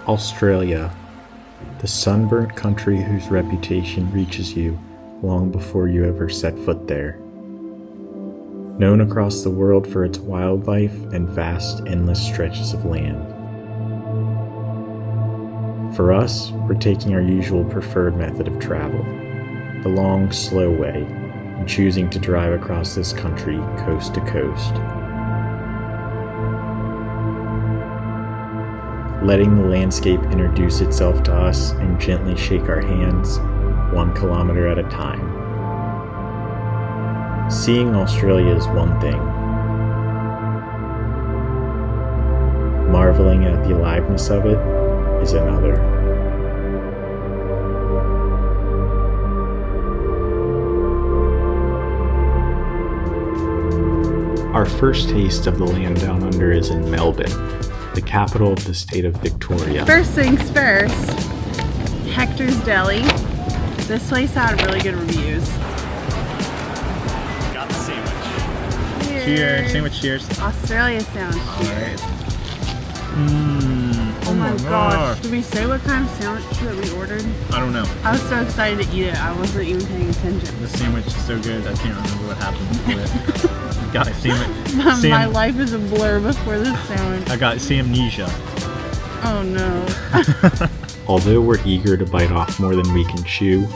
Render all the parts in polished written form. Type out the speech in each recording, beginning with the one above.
Australia, the sunburnt country whose reputation reaches you long before you ever set foot there. Known across the world for its wildlife and vast, endless stretches of land. For us, we're taking our usual preferred method of travel, the long, slow way, and choosing to drive across this country coast to coast. Letting the landscape introduce itself to us and gently shake our hands, 1 kilometer at a time. Seeing Australia is one thing. Marveling at the aliveness of it is another. Our first taste of the land down under is in Melbourne, the capital of the state of Victoria. First things first, Hector's Deli. This place had really good reviews. Got the sandwich. Cheers. Cheers. Sandwich cheers. Australia sandwich. Alright. Oh my gosh. Did we say what kind of sandwich that we ordered? I don't know. I was so excited to eat it. I wasn't even paying attention. The sandwich is so good, I can't remember what happened before it. Got sandwich. My life is a blur before this sandwich. I got amnesia. Oh no. Although we're eager to bite off more than we can chew,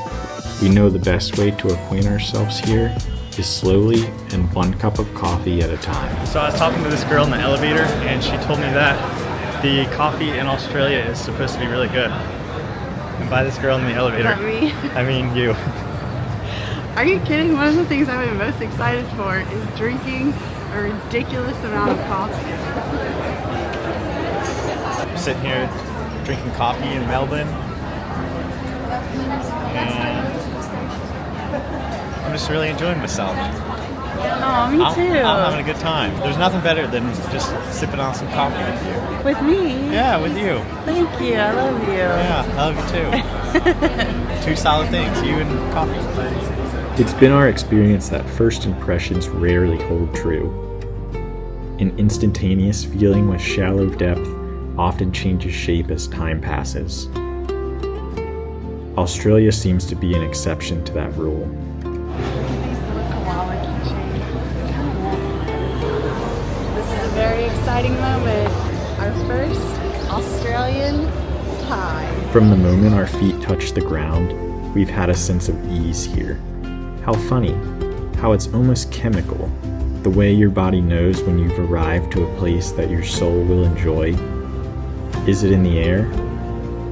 we know the best way to acquaint ourselves here is slowly and 1 cup of coffee at a time. So I was talking to this girl in the elevator and she told me that the coffee in Australia is supposed to be really good. And by this girl in the elevator, Is that me? I mean you. Are you kidding? One of the things I've been most excited for is drinking a ridiculous amount of coffee. I'm sitting here drinking coffee in Melbourne and I'm just really enjoying myself. Oh, me too. I'm having a good time. There's nothing better than just sipping on some coffee with you. With me? Yeah, with you. Thank you. I love you. Yeah, I love you too. 2 solid things, you and coffee. It's been our experience that first impressions rarely hold true. An instantaneous feeling with shallow depth often changes shape as time passes. Australia seems to be an exception to that rule. This is a very exciting moment. Our first Australian pie. From the moment our feet touch the ground, we've had a sense of ease here. How funny, how it's almost chemical, the way your body knows when you've arrived to a place that your soul will enjoy. Is it in the air?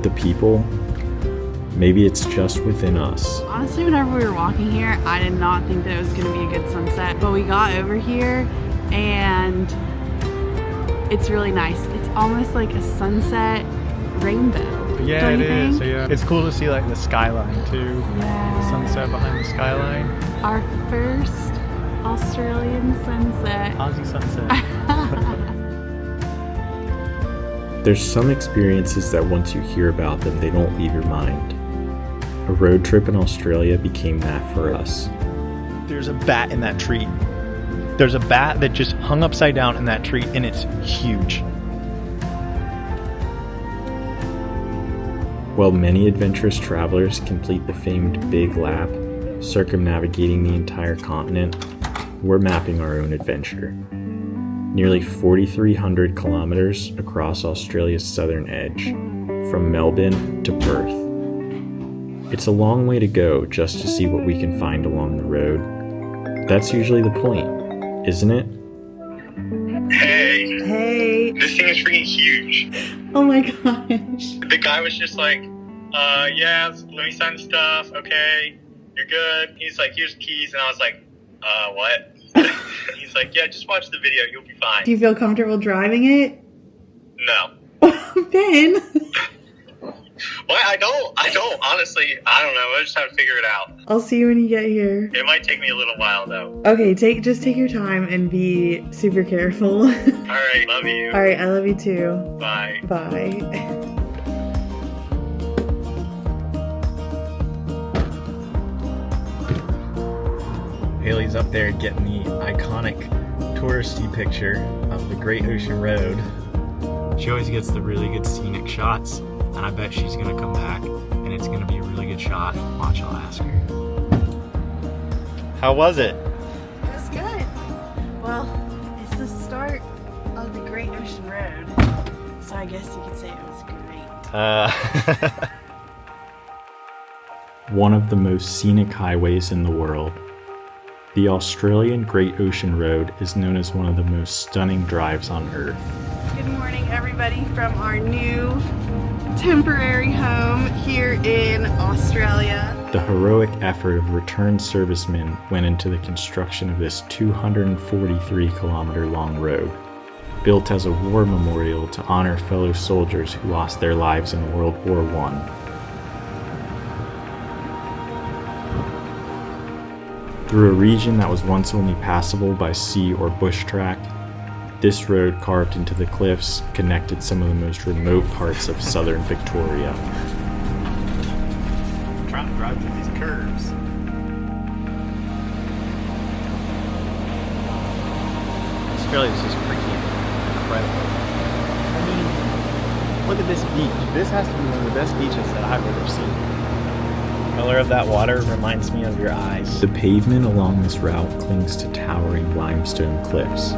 The people? Maybe it's just within us. Honestly, whenever we were walking here, I did not think that it was going to be a good sunset. But we got over here and it's really nice. It's almost like a sunset rainbow. Yeah, Don't it you is. think? Yeah. It's cool to see like the skyline too. Yeah. The sunset behind the skyline. Our first Australian sunset. Aussie sunset. There's some experiences that once you hear about them, they don't leave your mind. A road trip in Australia became that for us. There's a bat in that tree. There's a bat that just hung upside down in that tree and it's huge. While many adventurous travelers complete the famed Big Lap, circumnavigating the entire continent, we're mapping our own adventure. Nearly 4,300 kilometers across Australia's southern edge, from Melbourne to Perth. It's a long way to go just to see what we can find along the road. That's usually the point, isn't it? Hey, Hey. this thing is freaking huge. Oh my gosh. The guy was just like, yeah, let me sign the stuff. Okay, you're good. He's like, here's the keys. And I was like, what? He's like, yeah, just watch the video. You'll be fine. Do you feel comfortable driving it? No. Ben. What? I don't. Honestly, I don't know. I just have to figure it out. I'll see you when you get here. It might take me a little while, though. Okay, just take your time and be super careful. All right, love you. All right, I love you too. Bye. Bye. Haley's up there getting the iconic touristy picture of the Great Ocean Road. She always gets the really good scenic shots, and I bet she's gonna come back and it's gonna be a really good shot. Watch, I'll ask her. How was it? It was good. Well, it's the start of the Great Ocean Road, so I guess you could say it was great. One of the most scenic highways in the world, the Australian Great Ocean Road is known as one of the most stunning drives on Earth. Good morning, everybody, from our new temporary home here in Australia. The heroic effort of returned servicemen went into the construction of this 243-kilometer long road, built as a war memorial to honor fellow soldiers who lost their lives in World War I. Through a region that was once only passable by sea or bush track, this road carved into the cliffs connected some of the most remote parts of southern Victoria. I'm trying to drive through these curves. Australia's just freaking incredible. I mean, look at this beach. This has to be one of the best beaches that I've ever seen. The color of that water reminds me of your eyes. The pavement along this route clings to towering limestone cliffs,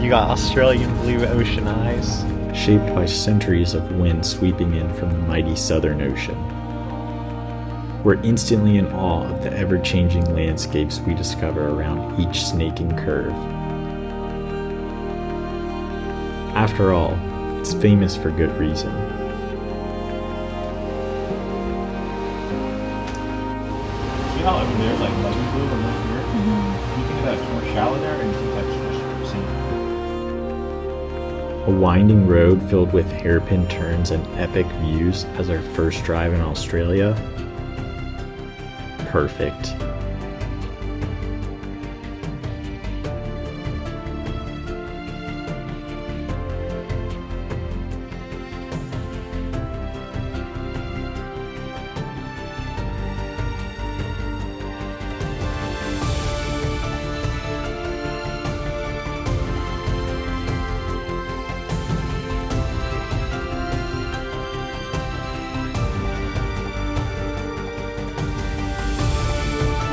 You got Australian blue ocean eyes. shaped by centuries of wind sweeping in from the mighty Southern Ocean. We're instantly in awe of the ever-changing landscapes we discover around each snaking curve. After all, it's famous for good reason. See how over there's like muddy blue and over here? You think that's more shallow there, and you think that's just A winding road filled with hairpin turns and epic views as our first drive in Australia? Perfect.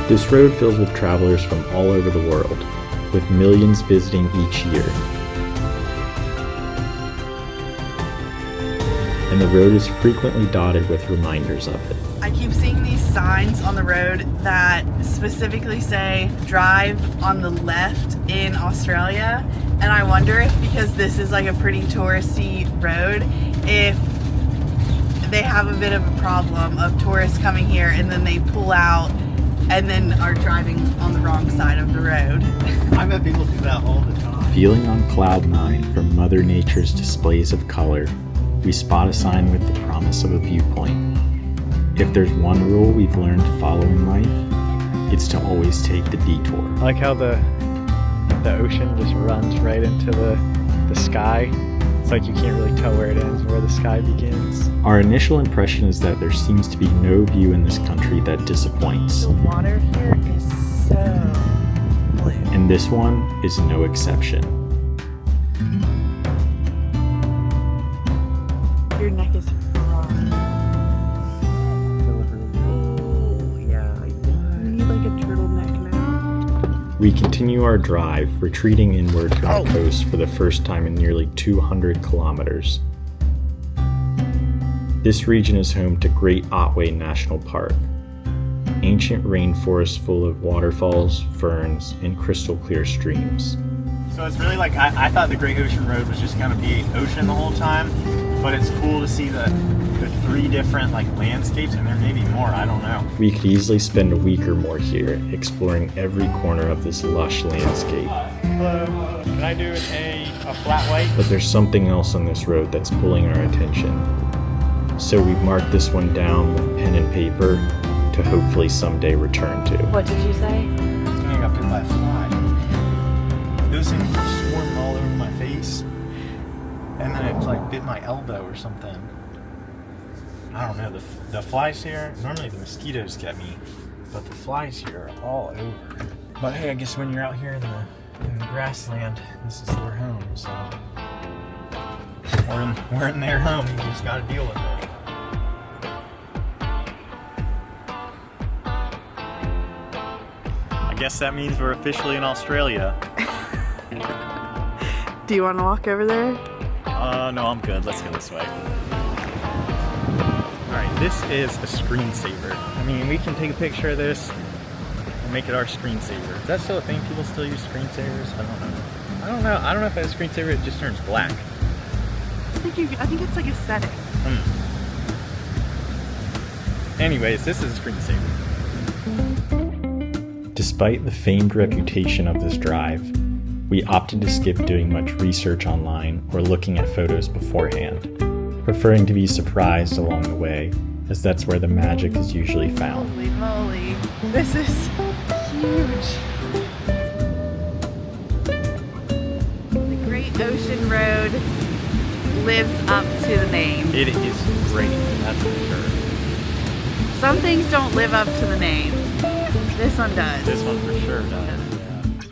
This road fills with travelers from all over the world, with millions visiting each year. And the road is frequently dotted with reminders of it. I keep seeing these signs on the road that specifically say drive on the left in Australia, and I wonder if because this is like a pretty touristy road, if they have a bit of a problem of tourists coming here and then they pull out and then are driving on the wrong side of the road. I bet people do that all the time. Feeling on cloud nine from Mother Nature's displays of color, we spot a sign with the promise of a viewpoint. If there's one rule we've learned to follow in life, it's to always take the detour. I like how the ocean just runs right into the sky. It's like you can't really tell where it ends and where the sky begins. Our initial impression is that there seems to be no view in this country that disappoints. The water here is so blue. And this one is no exception. Your neck is fried. Oh, yeah. You need like a turtleneck now. We continue our drive, retreating inward from the coast for the first time in nearly 200 kilometers. This region is home to Great Otway National Park, ancient rainforest full of waterfalls, ferns, and crystal clear streams. So it's really like, I thought the Great Ocean Road was just going to be ocean the whole time, but it's cool to see the three different like landscapes, and there may be more, I don't know. We could easily spend a week or more here, exploring every corner of this lush landscape. Hello, can I do a flat white? But there's something else on this road that's pulling our attention. So we've marked this one down with pen and paper to hopefully someday return to. What did you say? I got bit by a fly. Those things were swarming all over my face, and then it like bit my elbow or something. I don't know, the flies here, normally the mosquitoes get me, but the flies here are all over. But hey, I guess when you're out here in the grassland, this is their home, so. We're in their home. You just got to deal with it. I guess that means we're officially in Australia. Do you want to walk over there? No, I'm good. Let's go this way. Alright, this is a screensaver. I mean, we can take a picture of this and make it our screensaver. Is that still a thing? People still use screensavers? I don't know. I don't know if that screensaver, it just turns black. I think it's like a setting. Anyways, this is a screensaver. Despite the famed reputation of this drive, we opted to skip doing much research online or looking at photos beforehand, preferring to be surprised along the way, as that's where the magic is usually found. Holy moly, this is huge. The Great Ocean Road lives up to the name. It is great, that's for sure. Some things don't live up to the name. This one does. This one for sure does. Yeah.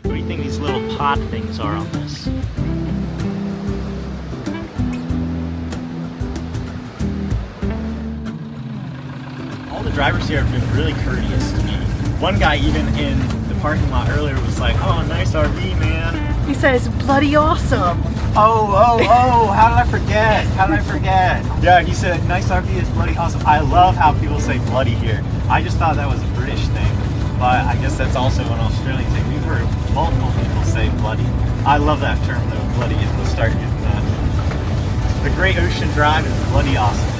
What do you think these little pod things are on this? All the drivers here have been really courteous to me. One guy even in the parking lot earlier was like, "Oh, nice RV, man." He said it's bloody awesome. Oh, how did I forget? Yeah, he said, "Nice RV is bloody awesome." I love how people say bloody here. I just thought that was a British thing, but I guess that's also an Australian thing. We've heard multiple people say bloody. I love that term though, bloody. We'll start using that. The Great Ocean Drive is bloody awesome.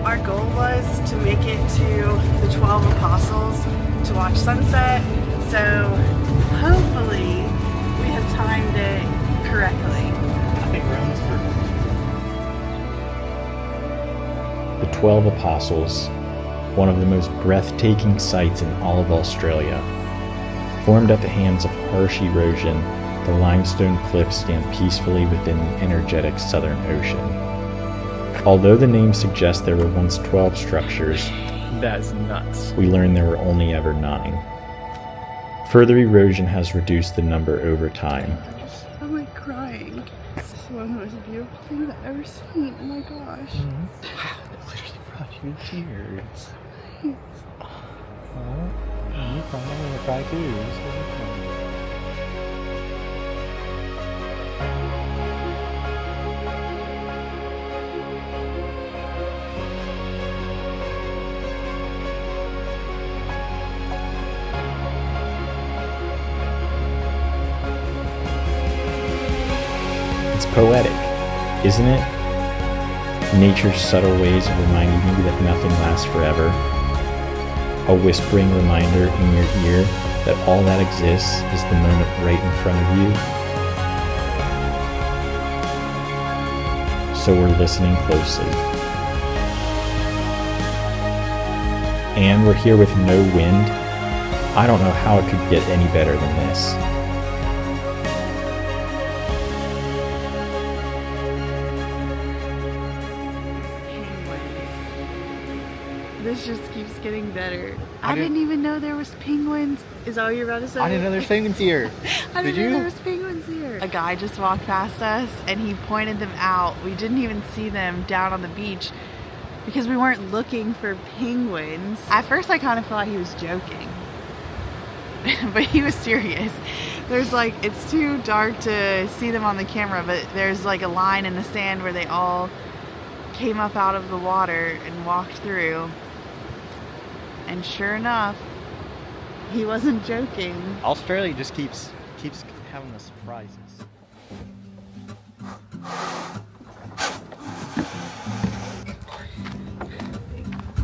Our goal was to make it to the 12 Apostles to watch sunset, so hopefully we have timed it correctly. I think we're almost perfect. The 12 Apostles, one of the most breathtaking sights in all of Australia. Formed at the hands of harsh erosion, the limestone cliffs stand peacefully within the energetic Southern Ocean. Although the name suggests there were once 12 structures, That is nuts. we learn there were only ever 9. Further erosion has reduced the number over time. I'm like crying. This is one of the most beautiful things I've ever seen. Oh my gosh. Wow, that literally brought you to tears. You cry too. It's poetic, isn't it? Nature's subtle ways of reminding you that nothing lasts forever. A whispering reminder in your ear that all that exists is the moment right in front of you. So we're listening closely. And we're here with no wind. I don't know how it could get any better than this. This just keeps getting better. I didn't even know there was penguins. Is that what you're about to say? I didn't know there's penguins here. I Did didn't know you? there was penguins here. A guy just walked past us and he pointed them out. We didn't even see them down on the beach because we weren't looking for penguins. At first I kind of thought he was joking, but he was serious. There's like, it's too dark to see them on the camera, but there's like a line in the sand where they all came up out of the water and walked through. And sure enough, he wasn't joking. Australia just keeps having the surprises.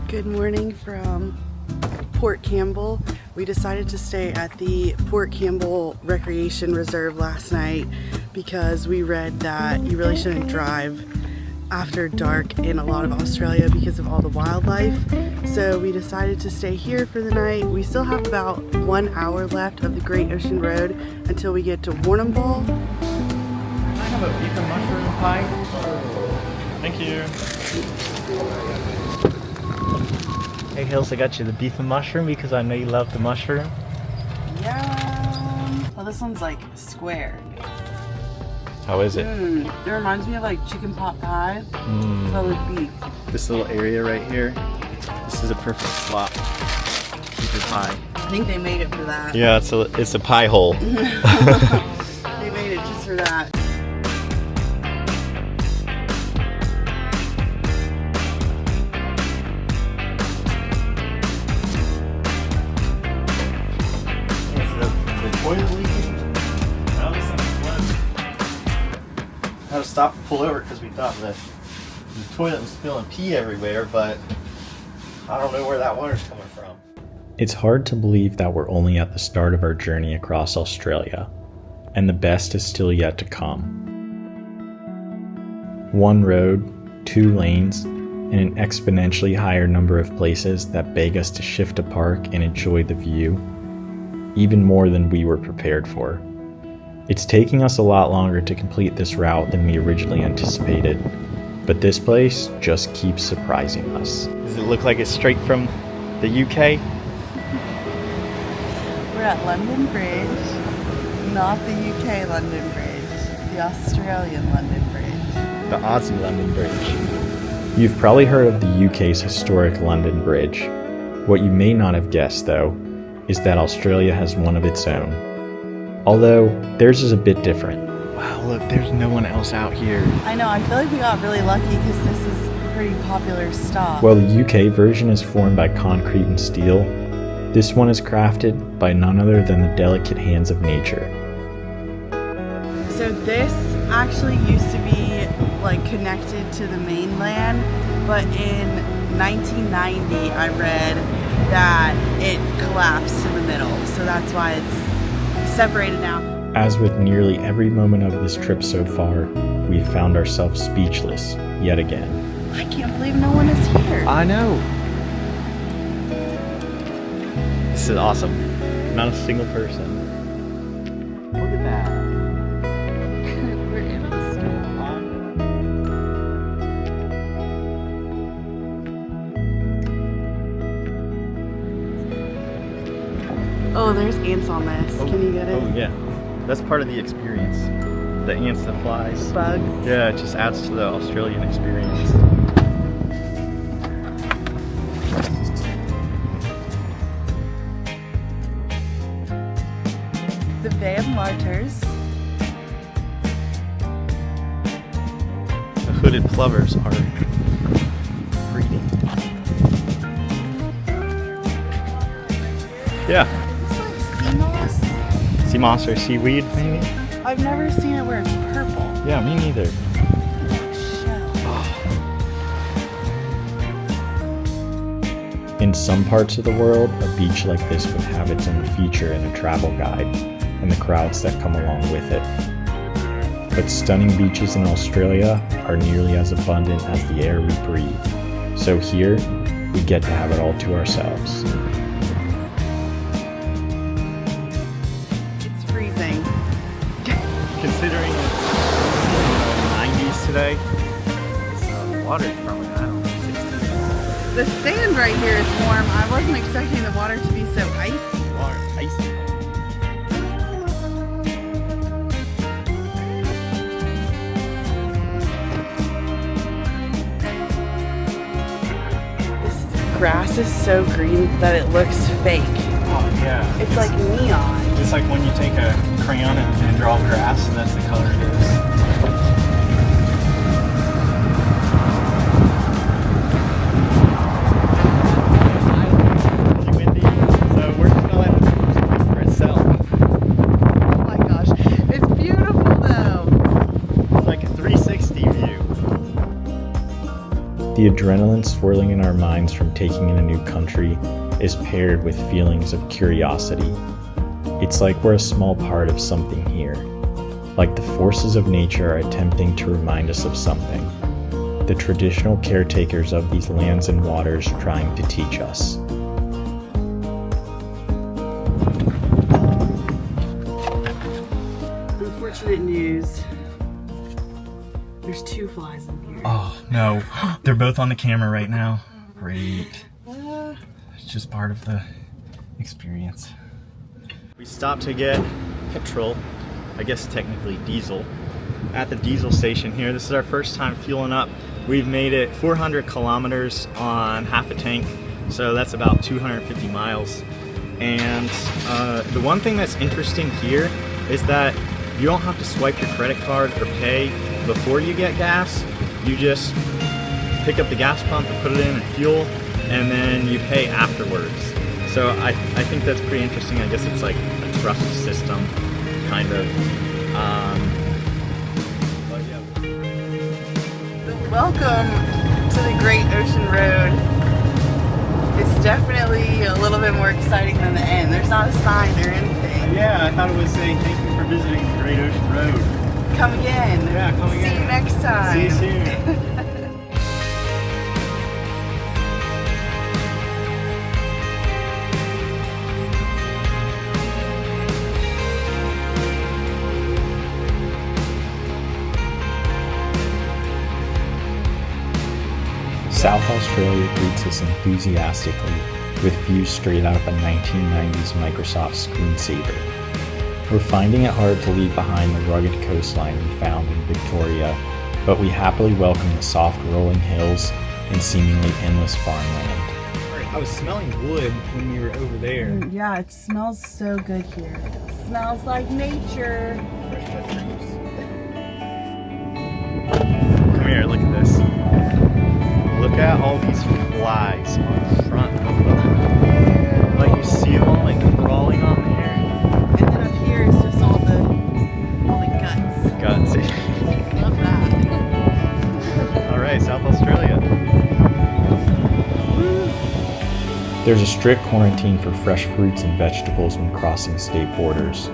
Good morning from Port Campbell. We decided to stay at the Port Campbell Recreation Reserve last night because we read that you really shouldn't drive after dark in a lot of Australia because of all the wildlife. So we decided to stay here for the night. We still have about 1 hour left of the Great Ocean Road until we get to Warrnambool. Can I have a beef and mushroom pie? Thank you. Hey Hills, I got you the beef and mushroom because I know you love the mushroom. Yum. Well, this one's like square. How is it? It reminds me of like chicken pot pie, but with beef. This little area right here, this is a perfect spot to keep your pie. I think they made it for that. Yeah, it's a pie hole. They made it just for that. The toilet leaking. Well, this thing's flooded. Had to stop and pull over because we thought the toilet was spilling pee everywhere, but I don't know where that water's coming from. It's hard to believe that we're only at the start of our journey across Australia, and the best is still yet to come. One road, 2 lanes, and an exponentially higher number of places that beg us to shift to park and enjoy the view, even more than we were prepared for. It's taking us a lot longer to complete this route than we originally anticipated, but this place just keeps surprising us. Does it look like it's straight from the UK? We're at London Bridge, not the UK London Bridge, the Australian London Bridge. The Aussie London Bridge. You've probably heard of the UK's historic London Bridge. What you may not have guessed, though, is that Australia has one of its own. Although, theirs is a bit different. Wow, look, there's no one else out here. I know, I feel like we got really lucky because this is a pretty popular stop. While the UK version is formed by concrete and steel, this one is crafted by none other than the delicate hands of nature. So this actually used to be like connected to the mainland, but in 1990 I read that it collapsed in the middle, so that's why it's separated now. As with nearly every moment of this trip so far, we've found ourselves speechless yet again. I can't believe no one is here. I know. This is awesome. Not a single person. Look at that. We're in Australia. Oh, there's ants on this. Can you get it? Oh yeah. That's part of the experience. The ants, the flies. Bugs. Yeah, it just adds to the Australian experience. The Bay of Martyrs. The hooded plovers are breeding. Yeah. Is this like sea moss? Sea moss or seaweed, maybe? I've never seen it where it's purple. Yeah, me neither. In some parts of the world, a beach like this would have its own feature in a travel guide, and the crowds that come along with it. But stunning beaches in Australia are nearly as abundant as the air we breathe. So here, we get to have it all to ourselves. It's freezing. Considering it's 90s today, so water's probably, I don't know, 60s. The sand right here is warm. I wasn't expecting the water to be so icy. Water's icy. This grass is so green that it looks fake. Oh yeah. It's like neon. It's like when you take a crayon and draw grass, and that's the color it is. Really windy, so we're just gonna let it speak for itself. Oh my gosh. It's beautiful though. It's like a 360 view. The adrenaline swirling in our minds from taking in a new country is paired with feelings of curiosity. It's like we're a small part of something here. Like the forces of nature are attempting to remind us of something. The traditional caretakers of these lands and waters trying to teach us. Unfortunate news. There's 2 flies in here. Oh no, they're both on the camera right now. Great. just part of the experience. We stopped to get petrol, I guess technically diesel, at the diesel station here. This is our first time fueling up. We've made it 400 kilometers on half a tank, so that's about 250 miles. And the one thing that's interesting here is that you don't have to swipe your credit card or pay before you get gas. You just pick up the gas pump and put it in and fuel, and then you pay afterwards. So I think that's pretty interesting. I guess it's like a trust system, kind of. But yeah. Welcome to the Great Ocean Road. It's definitely a little bit more exciting than the end. There's not a sign or anything. Yeah, I thought it was saying thank you for visiting the Great Ocean Road. Come again. Yeah, come again. See you next time. See you soon. South Australia greets us enthusiastically with views straight out of a 1990s Microsoft screensaver. We're finding it hard to leave behind the rugged coastline we found in Victoria, but we happily welcome the soft rolling hills and seemingly endless farmland. I was smelling wood when we were over there. Yeah, it smells so good here. It smells like nature. Come here, look at this. Look at all these flies on the front of the, like you see them all like crawling on there. And then up here is just all the guts. Guts. Love that. All right, South Australia. There's a strict quarantine for fresh fruits and vegetables when crossing state borders.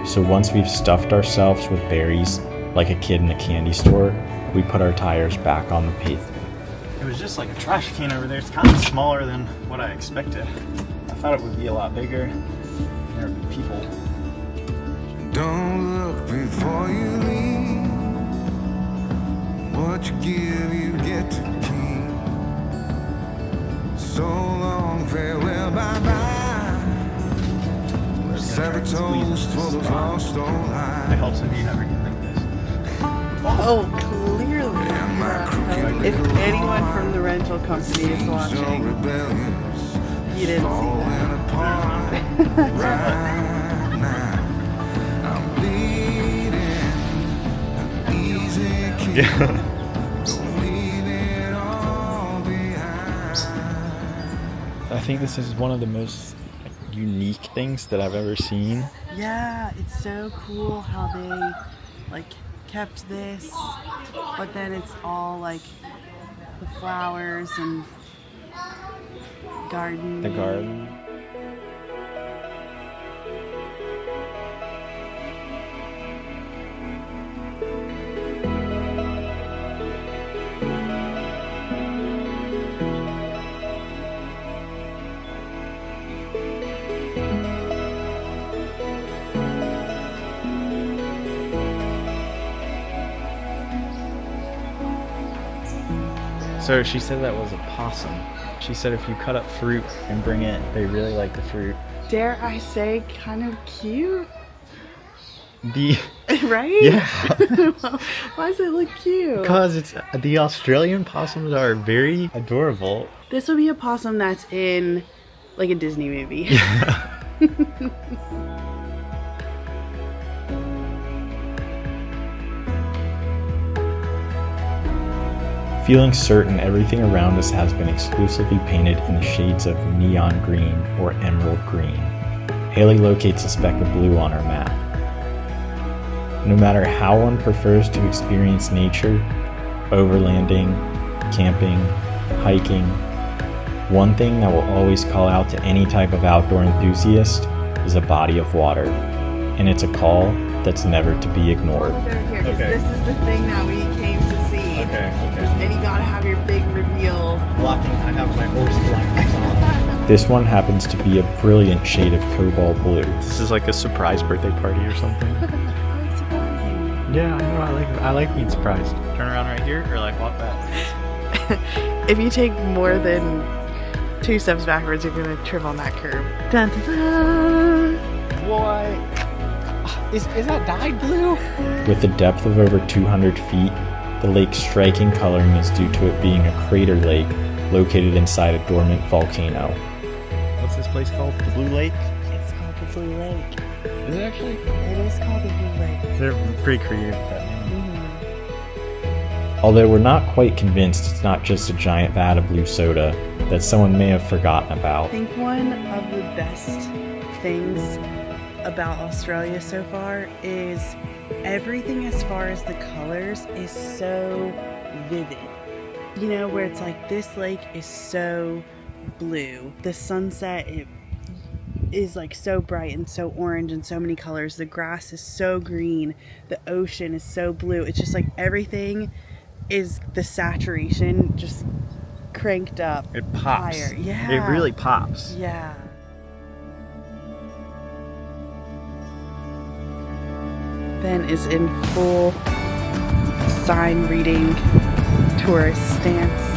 So once we've stuffed ourselves with berries, like a kid in a candy store, we put our tires back on the pavement. It was just like a trash can over there. It's kind of smaller than what I expected. I thought it would be a lot bigger. There would be people. Don't look before you leave. What you give, you get to keep. So long, farewell, bye-bye. Let's have a toast for those lost old It lives. helps if you never get like this. Oh, clearly. If anyone from the rental company is So watching, rebellious, you didn't see falling apart right now. I'm bleeding, an easy kill. Gonna leave it all behind. I think this is one of the most unique things that I've ever seen. that. Yeah, it's so cool how they kept this, but then it's all like the flowers and garden. The garden. So she said that was a possum. She said if you cut up fruit and bring it, they really like the fruit. Dare I say, kind of cute, The right? yeah, Why does it look cute? because it's the Australian possums are very adorable. This would be a possum that's in like a Disney movie. Feeling certain everything around us has been exclusively painted in the shades of neon green or emerald green, Haley locates a speck of blue on her map. No matter how one prefers to experience nature, overlanding, camping, hiking, one thing that will always call out to any type of outdoor enthusiast is a body of water, and it's a call that's never to be ignored. Here, 'cause Okay. this is the thing that we came to see. Okay. And you gotta have your big reveal. Blocking, I have my horse blinders on. This one happens to be a brilliant shade of cobalt blue. This is like a surprise birthday party or something. Oh, surprising. Yeah, I know. I like being surprised. Turn around right here, or like walk back. If you take more than 2 steps backwards, you're gonna trip on that curb. Dun, dun, dun. What? Is that dyed blue? With a depth of over 200 feet, the lake's striking coloring is due to it being a crater lake located inside a dormant volcano. What's this place called? The Blue Lake? It's called the Blue Lake. Is it actually? It is called the Blue Lake. They're pretty creative with that name. Although we're not quite convinced it's not just a giant vat of blue soda that someone may have forgotten about. I think one of the best things about Australia so far is everything as far as the colors is so vivid. You know, where it's like this lake is so blue. The sunset is like so bright and so orange and so many colors. The grass is so green. The ocean is so blue. It's just like everything is the saturation just cranked up. It pops. Higher. Yeah. It really pops. Yeah. Ben is in full sign reading tourist stance.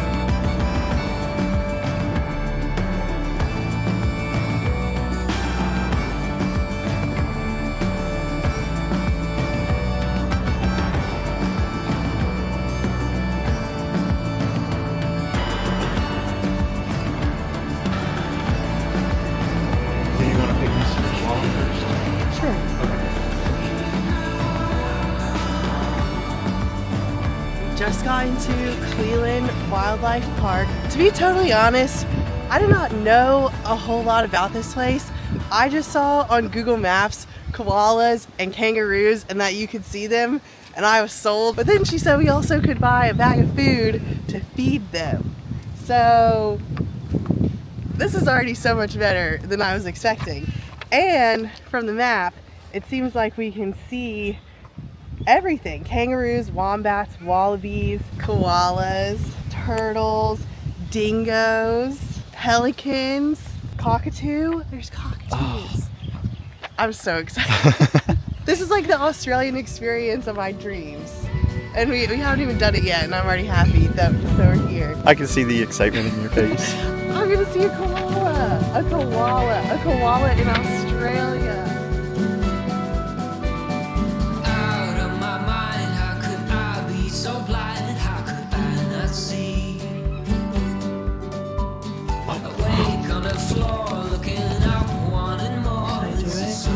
Just got into Cleland Wildlife Park. To be totally honest, I do not know a whole lot about this place. I just saw on Google Maps koalas and kangaroos and that you could see them, and I was sold. But then she said we also could buy a bag of food to feed them. So this is already so much better than I was expecting. And from the map, it seems like we can see everything. Kangaroos, wombats, wallabies, koalas, turtles, dingoes, pelicans, cockatoo. There's cockatoos. Oh. I'm so excited. This is like the Australian experience of my dreams. And we haven't even done it yet, and I'm already happy that we're here. I can see the excitement in your face. I'm gonna see a koala. A koala in Australia.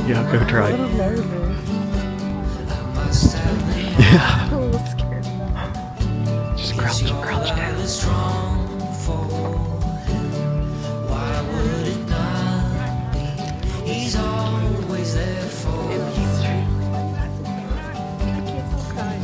Yeah, go try. I'm a little nervous. Yeah. I'm a little scared. Just crouch down. He's always there for me. I can't stop crying.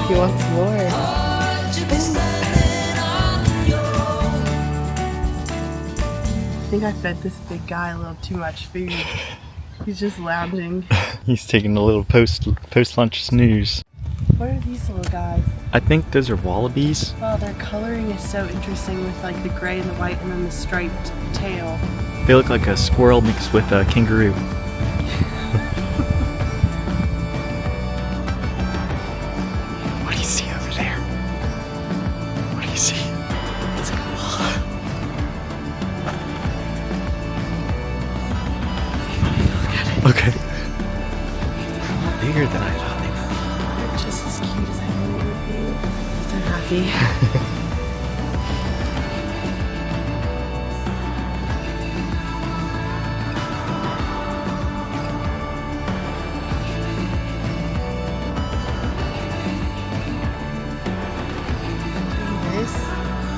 He wants more. I think I fed this big guy a little too much food. He's just lounging. He's taking a little post-lunch snooze. What are these little guys? I think those are wallabies. Wow, their coloring is so interesting with like the gray and the white and then the striped tail. They look like a squirrel mixed with a kangaroo. What do you see over there? What do you see? It's a koala. Look at it. Okay. Bigger than I thought they were. They're just as cute as I knew they would be. So happy.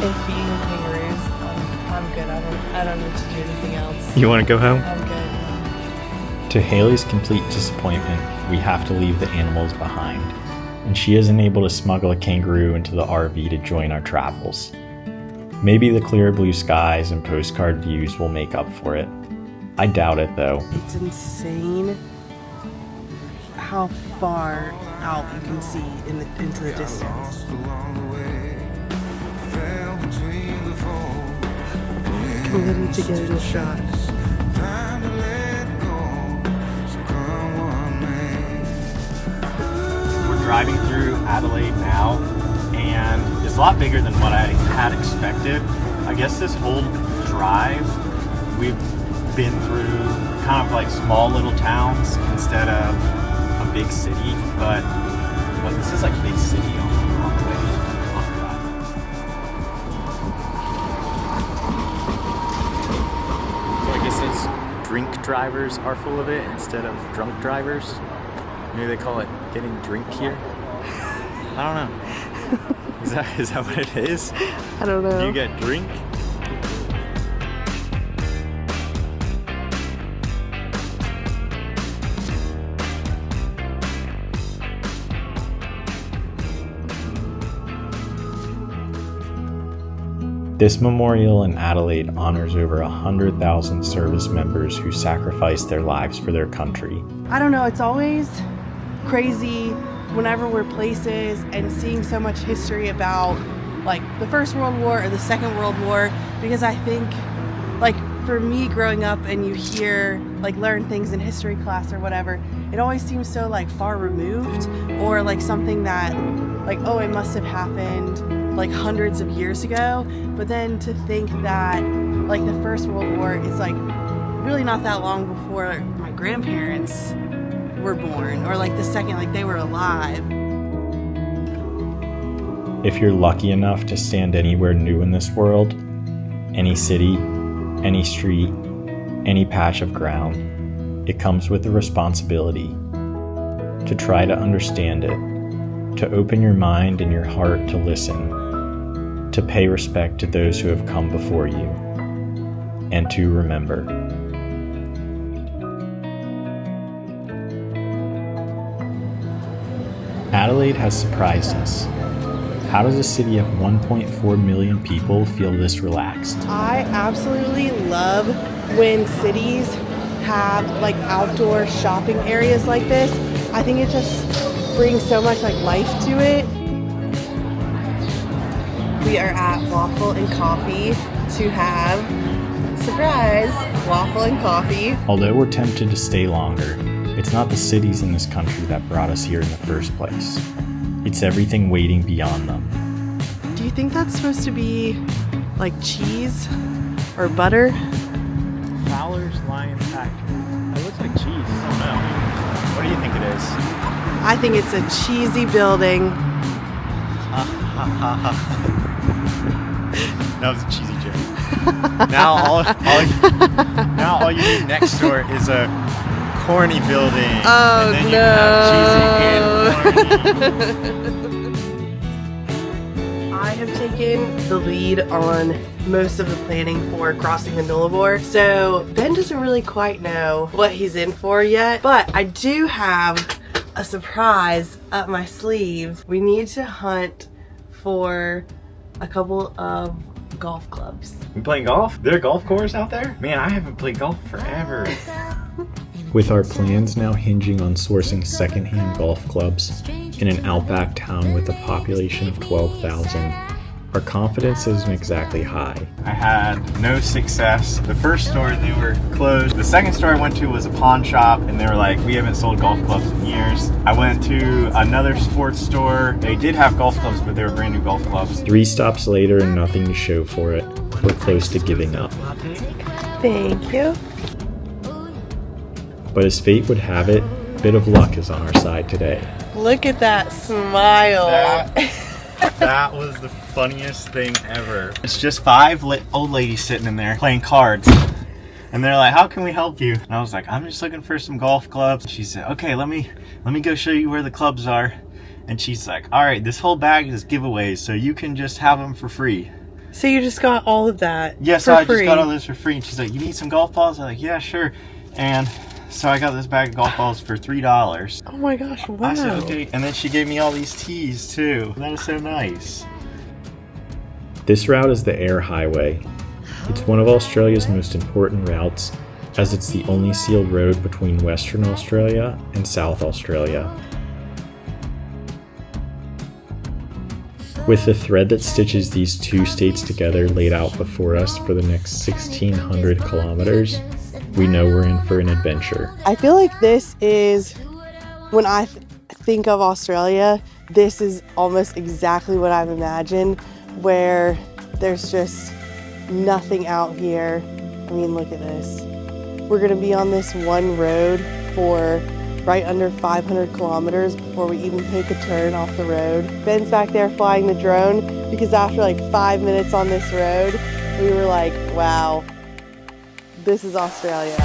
And feeding the kangaroos, I'm good. I don't need to do anything else. You want to go home? I'm good. To Haley's complete disappointment, we have to leave the animals behind, and she isn't able to smuggle a kangaroo into the RV to join our travels. Maybe the clear blue skies and postcard views will make up for it. I doubt it though. It's insane how far out you can see into the distance. Committed to getting a shot. We're driving through Adelaide now, and it's a lot bigger than what I had expected. I guess this whole drive, we've been through kind of like small little towns instead of a big city, but this is like a big city on the way. So I guess it's drink drivers are full of it instead of drunk drivers. Maybe they call it getting drink here. I don't know. Is that what it is? I don't know. Do you get drink? This memorial in Adelaide honors over 100,000 service members who sacrificed their lives for their country. I don't know, it's always crazy whenever we're places and seeing so much history about like the First World War or the Second World War, because I think like for me growing up and you hear like learn things in history class or whatever, it always seems so like far removed or like something that like, oh, it must have happened like hundreds of years ago. But then to think that like the First World War is like really not that long before my grandparents were born, or like the second, like they were alive. If you're lucky enough to stand anywhere new in this world, any city, any street, any patch of ground, it comes with the responsibility to try to understand it, to open your mind and your heart to listen, to pay respect to those who have come before you, and to remember. Adelaide has surprised us. How does a city of 1.4 million people feel this relaxed? I absolutely love when cities have like outdoor shopping areas like this. I think it just brings so much like life to it. We are at Waffle and Coffee to have, surprise, waffle and coffee. Although we're tempted to stay longer, it's not the cities in this country that brought us here in the first place. It's everything waiting beyond them. Do you think that's supposed to be like cheese or butter? Fowler's Lion Factory. It looks like cheese. I don't know. What do you think it is? I think it's a cheesy building. That was a cheesy joke. Now all you need next door is a corny building. Oh, and then no. You can have cheesy and corny. I have taken the lead on most of the planning for crossing the Nullabor, so Ben doesn't really quite know what he's in for yet, but I do have a surprise up my sleeve. We need to hunt for a couple of golf clubs. You playing golf? There a golf course out there? Man, I haven't played golf forever. With our plans now hinging on sourcing secondhand golf clubs in an outback town with a population of 12,000, our confidence isn't exactly high. I had no success. The first store, they were closed. The second store I went to was a pawn shop, and they were like, we haven't sold golf clubs in years. I went to another sports store. They did have golf clubs, but they were brand new golf clubs. 3 stops later and nothing to show for it. We're close to giving up. Thank you. But as fate would have it, a bit of luck is on our side today. Look at that smile. That was the funniest thing ever. It's just 5 old ladies sitting in there playing cards. And they're like, how can we help you? And I was like, I'm just looking for some golf clubs. She said, okay, let me go show you where the clubs are. And she's like, all right, this whole bag is giveaways, so you can just have them for free. So you just got all of that Yes, for I free. just got all this for free. And she's like, you need some golf balls? I'm like, yeah, sure. And so I got this bag of golf balls for $3. Oh my gosh, wow. I said, okay. And then she gave me all these teas too. That was so nice. This route is the Eyre Highway. It's one of Australia's most important routes as it's the only sealed road between Western Australia and South Australia. With the thread that stitches these two states together laid out before us for the next 1,600 kilometers, we know we're in for an adventure. I feel like this is, when I think of Australia, this is almost exactly what I've imagined, where there's just nothing out here. I mean, look at this. We're gonna be on this one road for right under 500 kilometers before we even take a turn off the road. Ben's back there flying the drone because after like 5 minutes on this road, we were like, wow, this is Australia.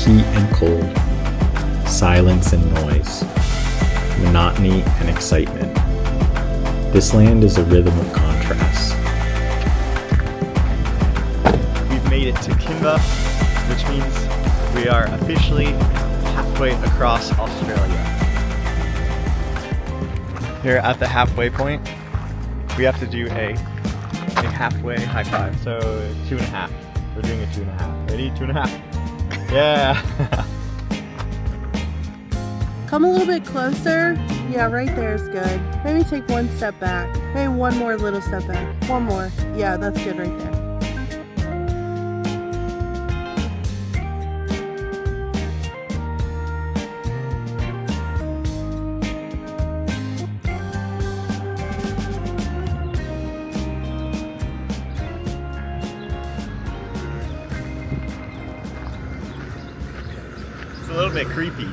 Heat and cold, silence and noise, monotony and excitement. This land is a rhythm of contrasts. We've made it to Kimba, which means we are officially halfway across Australia. Here at the halfway point, we have to do a halfway high five. So 2.5. We're doing a 2.5. Ready? 2.5. Yeah. Come a little bit closer. Yeah, right there is good. Maybe take one step back. Maybe one more little step back. One more. Yeah, that's good right there. It's a little bit creepy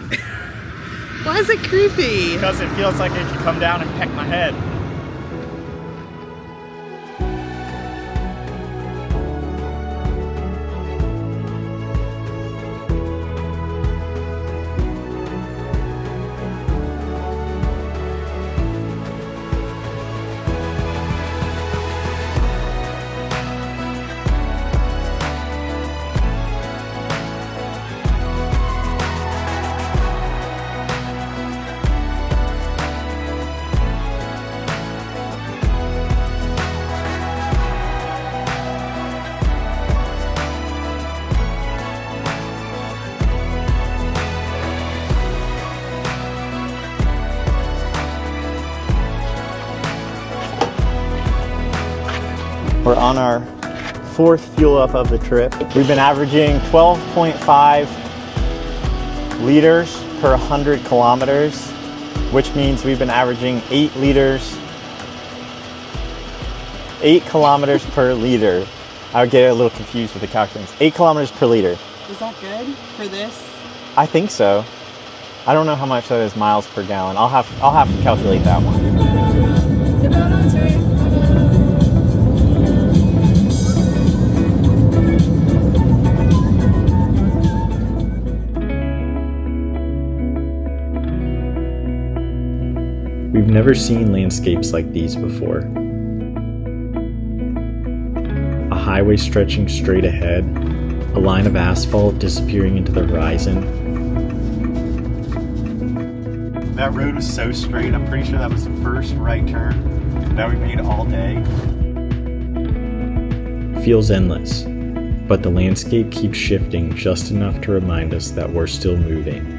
Why is it creepy? because it feels like it could come down and peck my head. We're on our 4th fuel up of the trip. We've been averaging 12.5 liters per 100 kilometers, which means we've been averaging 8 kilometers per liter. I would get a little confused with the calculations. 8 kilometers per liter. Is that good for this? I think so. I don't know how much that is miles per gallon. I'll have to calculate that one. We've never seen landscapes like these before. A highway stretching straight ahead, a line of asphalt disappearing into the horizon. That road was so straight. I'm pretty sure that was the first right turn that we made all day. Feels endless, but the landscape keeps shifting just enough to remind us that we're still moving.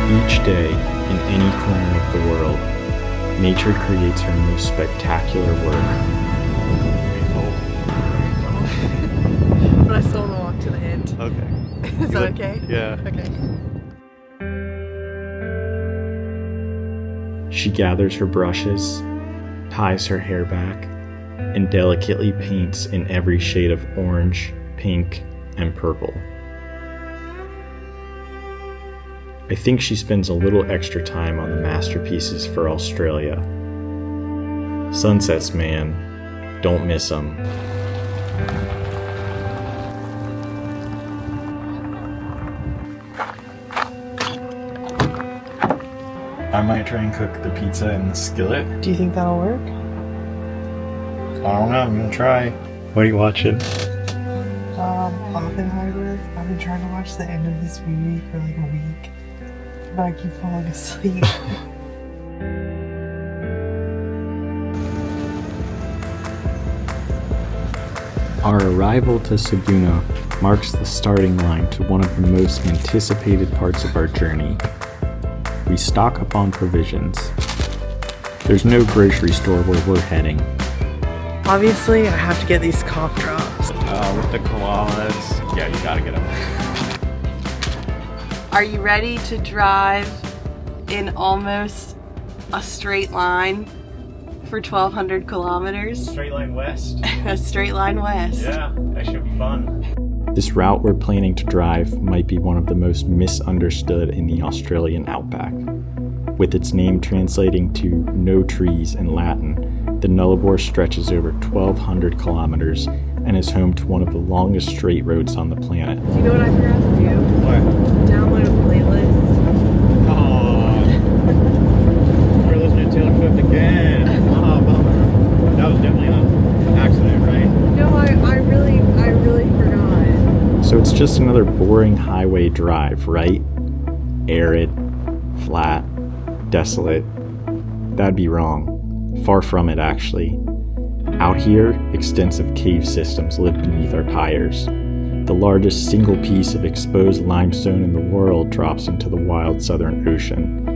Each day, in any corner of the world, nature creates her most spectacular work. But I still want to walk to the end. Okay. Is that okay? Yeah. Okay. She gathers her brushes, ties her hair back, and delicately paints in every shade of orange, pink, and purple. I think she spends a little extra time on the masterpieces for Australia. Sunsets, man, don't miss them. I might try and cook the pizza in the skillet. Do you think that'll work? I don't know, I'm gonna try. What are you watching? Oppenheimer. I've been trying to watch the end of this movie for like a week, but I keep falling asleep. Our arrival to Ceduna marks the starting line to one of the most anticipated parts of our journey. We stock up on provisions. There's no grocery store where we're heading. Obviously, I have to get these cough drops. With the koalas. Yeah, you gotta get them. Are you ready to drive in almost a straight line for 1,200 kilometers? Straight line west. A straight line west. Yeah, that should be fun. This route we're planning to drive might be one of the most misunderstood in the Australian outback. With its name translating to no trees in Latin, the nullabor stretches over 1,200 kilometers and is home to one of the longest straight roads on the planet. Do you know what I forgot to do? What? Download a playlist. Oh, we're listening to Taylor Swift again. Oh, bummer. That was definitely an accident, right? No, I really forgot. So it's just another boring highway drive, right? Arid, flat, desolate. That'd be wrong. Far from it, actually. Out here, extensive cave systems live beneath our tires. The largest single piece of exposed limestone in the world drops into the wild southern ocean,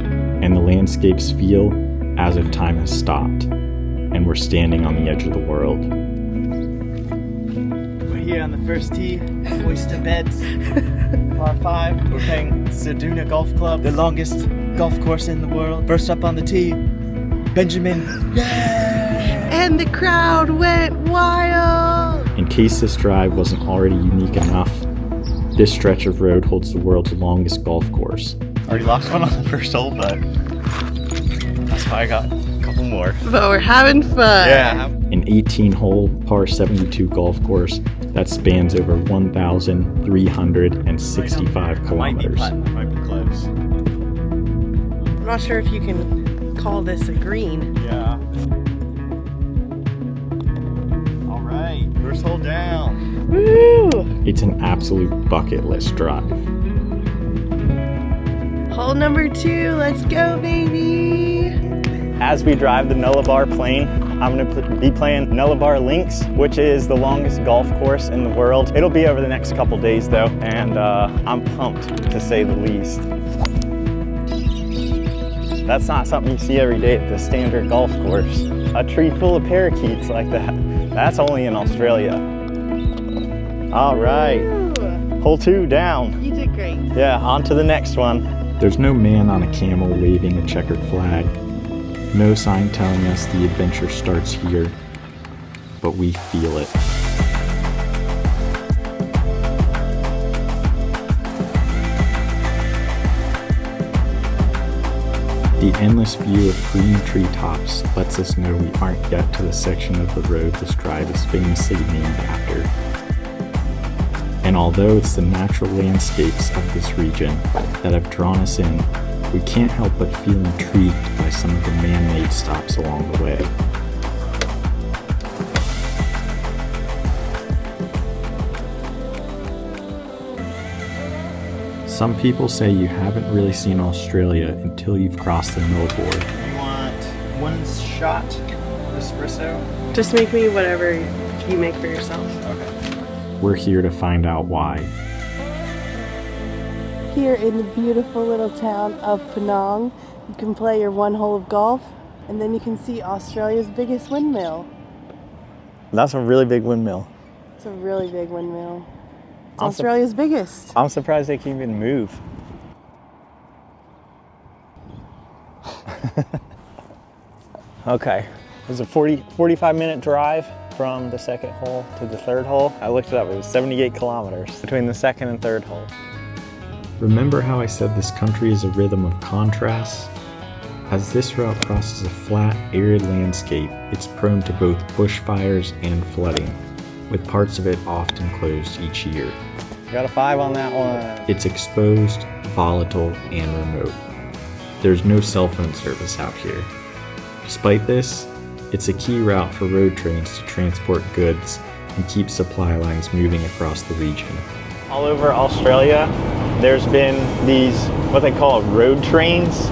and the landscapes feel as if time has stopped, and we're standing on the edge of the world. We're here on the first tee, oyster beds, par 5. We're playing Ceduna Golf Club, the longest golf course in the world. First up on the tee, Benjamin. And the crowd went wild! In case this drive wasn't already unique enough, this stretch of road holds the world's longest golf course. Already lost one on the first hole, but that's why I got a couple more. But we're having fun. Yeah. An 18-hole par 72 golf course that spans over 1,365 kilometers. Might be close. I'm not sure if you can call this a green. Yeah. All right, first hole down. Woo! It's an absolute bucket list drive. Hole number 2, let's go, baby! As we drive the Nullabor Plain, I'm going to be playing Nullabor Links, which is the longest golf course in the world. It'll be over the next couple days though, and I'm pumped to say the least. That's not something you see every day at the standard golf course. A tree full of parakeets like that. That's only in Australia. All right, hole 2 down. You did great. Yeah, on to the next one. There's no man on a camel waving a checkered flag. No sign telling us the adventure starts here, but we feel it. The endless view of green treetops lets us know we aren't yet to the section of the road this drive is famously named after. And although it's the natural landscapes of this region that have drawn us in, we can't help but feel intrigued by some of the man-made stops along the way. Some people say you haven't really seen Australia until you've crossed the nullabor. You want one shot espresso? Just make me whatever you make for yourself. Okay. We're here to find out why. Here in the beautiful little town of Penang, you can play your 1 hole of golf, and then you can see Australia's biggest windmill. That's a really big windmill. It's a really big windmill. It's I'm Australia's biggest. I'm surprised they can even move. Okay, it was a 45-minute drive from the second hole to the third hole. I looked it up, it was 78 kilometers between the second and third hole. Remember how I said this country is a rhythm of contrasts? As this route crosses a flat, arid landscape, it's prone to both bushfires and flooding, with parts of it often closed each year. Got a 5 on that one. It's exposed, volatile, and remote. There's no cell phone service out here. Despite this, it's a key route for road trains to transport goods and keep supply lines moving across the region. All over Australia, there's been these, what they call road trains,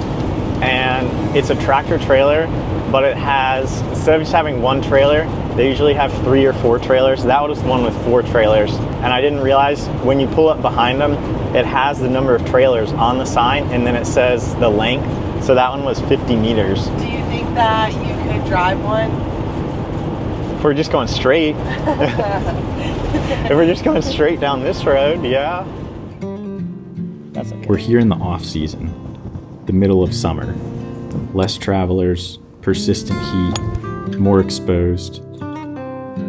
and it's a tractor trailer, but it has, instead of just having one trailer, they usually have 3 or 4 trailers. That was the one with 4 trailers. And I didn't realize when you pull up behind them, it has the number of trailers on the sign, and then it says the length. So that one was 50 meters. Do you think that you could drive one? If we're just going straight, if we're just going straight down this road, yeah. That's okay. We're here in the off-season, the middle of summer. Less travelers, persistent heat, more exposed.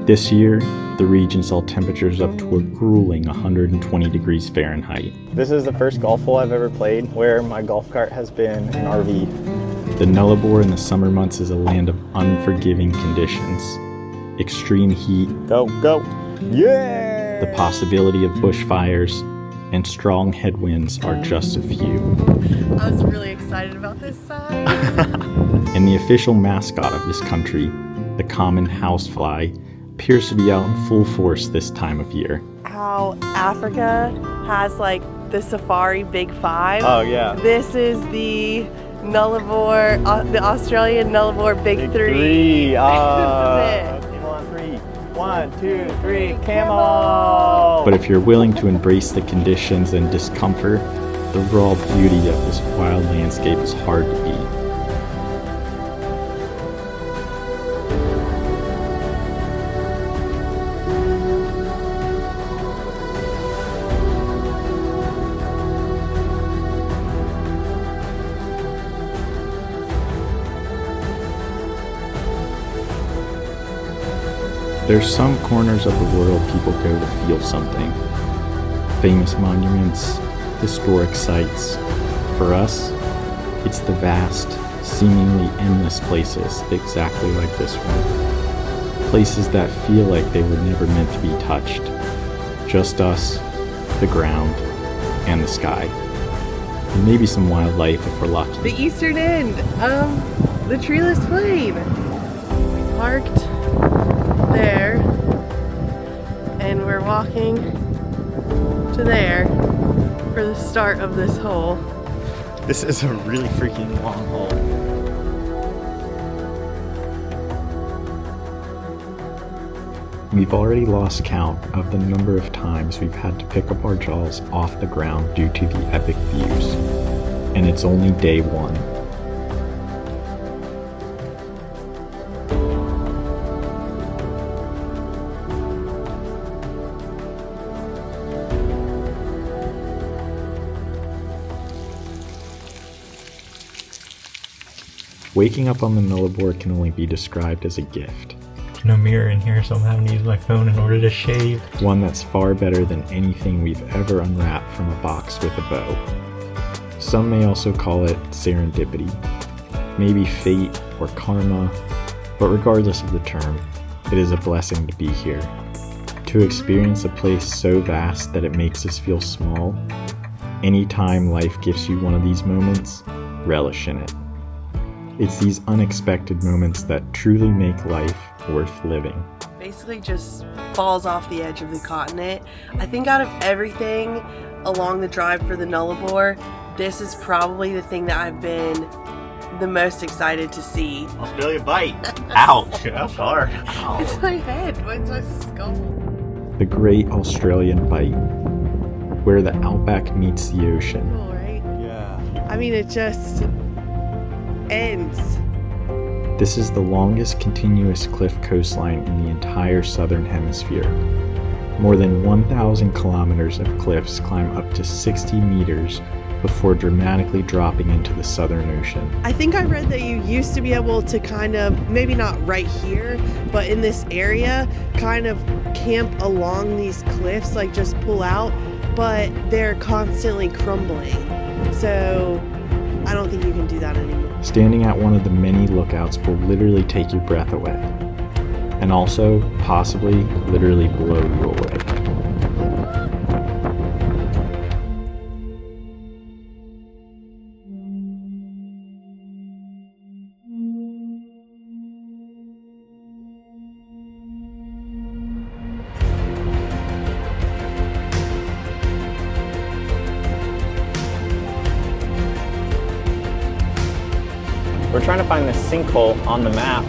This year, the region saw temperatures up to a grueling 120 degrees Fahrenheit. This is the first golf hole I've ever played where my golf cart has been an RV. The Nullabor in the summer months is a land of unforgiving conditions. Extreme heat, Go, go. Yeah! the possibility of bushfires, and strong headwinds are just a few. I was really excited about this sign. And the official mascot of this country, the common housefly, appears to be out in full force this time of year. How Africa has like the safari big 5. Oh, yeah. This is the Nullabor, the Australian Nullabor big 3. 3. This is it. Camel on 3. 1, 2, 3, camel! But if you're willing to embrace the conditions and discomfort, the raw beauty of this wild landscape is hard to beat. There's some corners of the world people go to feel something. Famous monuments, historic sites. For us, it's the vast, seemingly endless places exactly like this one. Places that feel like they were never meant to be touched. Just us, the ground, and the sky. And maybe some wildlife if we're lucky. The eastern end of the treeless plain. Parked there, and we're walking to there for the start of this hole. This is a really freaking long hole. We've already lost count of the number of times we've had to pick up our jaws off the ground due to the epic views. And it's only day 1. Waking up on the Nullabor can only be described as a gift. No mirror in here, so I'm having to use my phone in order to shave. One that's far better than anything we've ever unwrapped from a box with a bow. Some may also call it serendipity, maybe fate or karma, but regardless of the term, it is a blessing to be here. To experience a place so vast that it makes us feel small. Anytime life gives you one of these moments, relish in it. It's these unexpected moments that truly make life worth living. Basically just falls off the edge of the continent. I think out of everything along the drive for the Nullabor, this is probably the thing that I've been the most excited to see. Australia bite. Ouch, that's hard. Ow. It's my head, what's my skull? The Great Australian Bight, where the outback meets the ocean. Cool, right? Yeah. I mean, it just ends. This is the longest continuous cliff coastline in the entire southern hemisphere. More than 1,000 kilometers of cliffs climb up to 60 meters before dramatically dropping into the Southern Ocean. I think I read that you used to be able to kind of, maybe not right here, but in this area, kind of camp along these cliffs, like just pull out but they're constantly crumbling. So I don't think you can do that anymore. Standing at one of the many lookouts will literally take your breath away, and also possibly literally blow you away. We're trying to find this sinkhole on the map,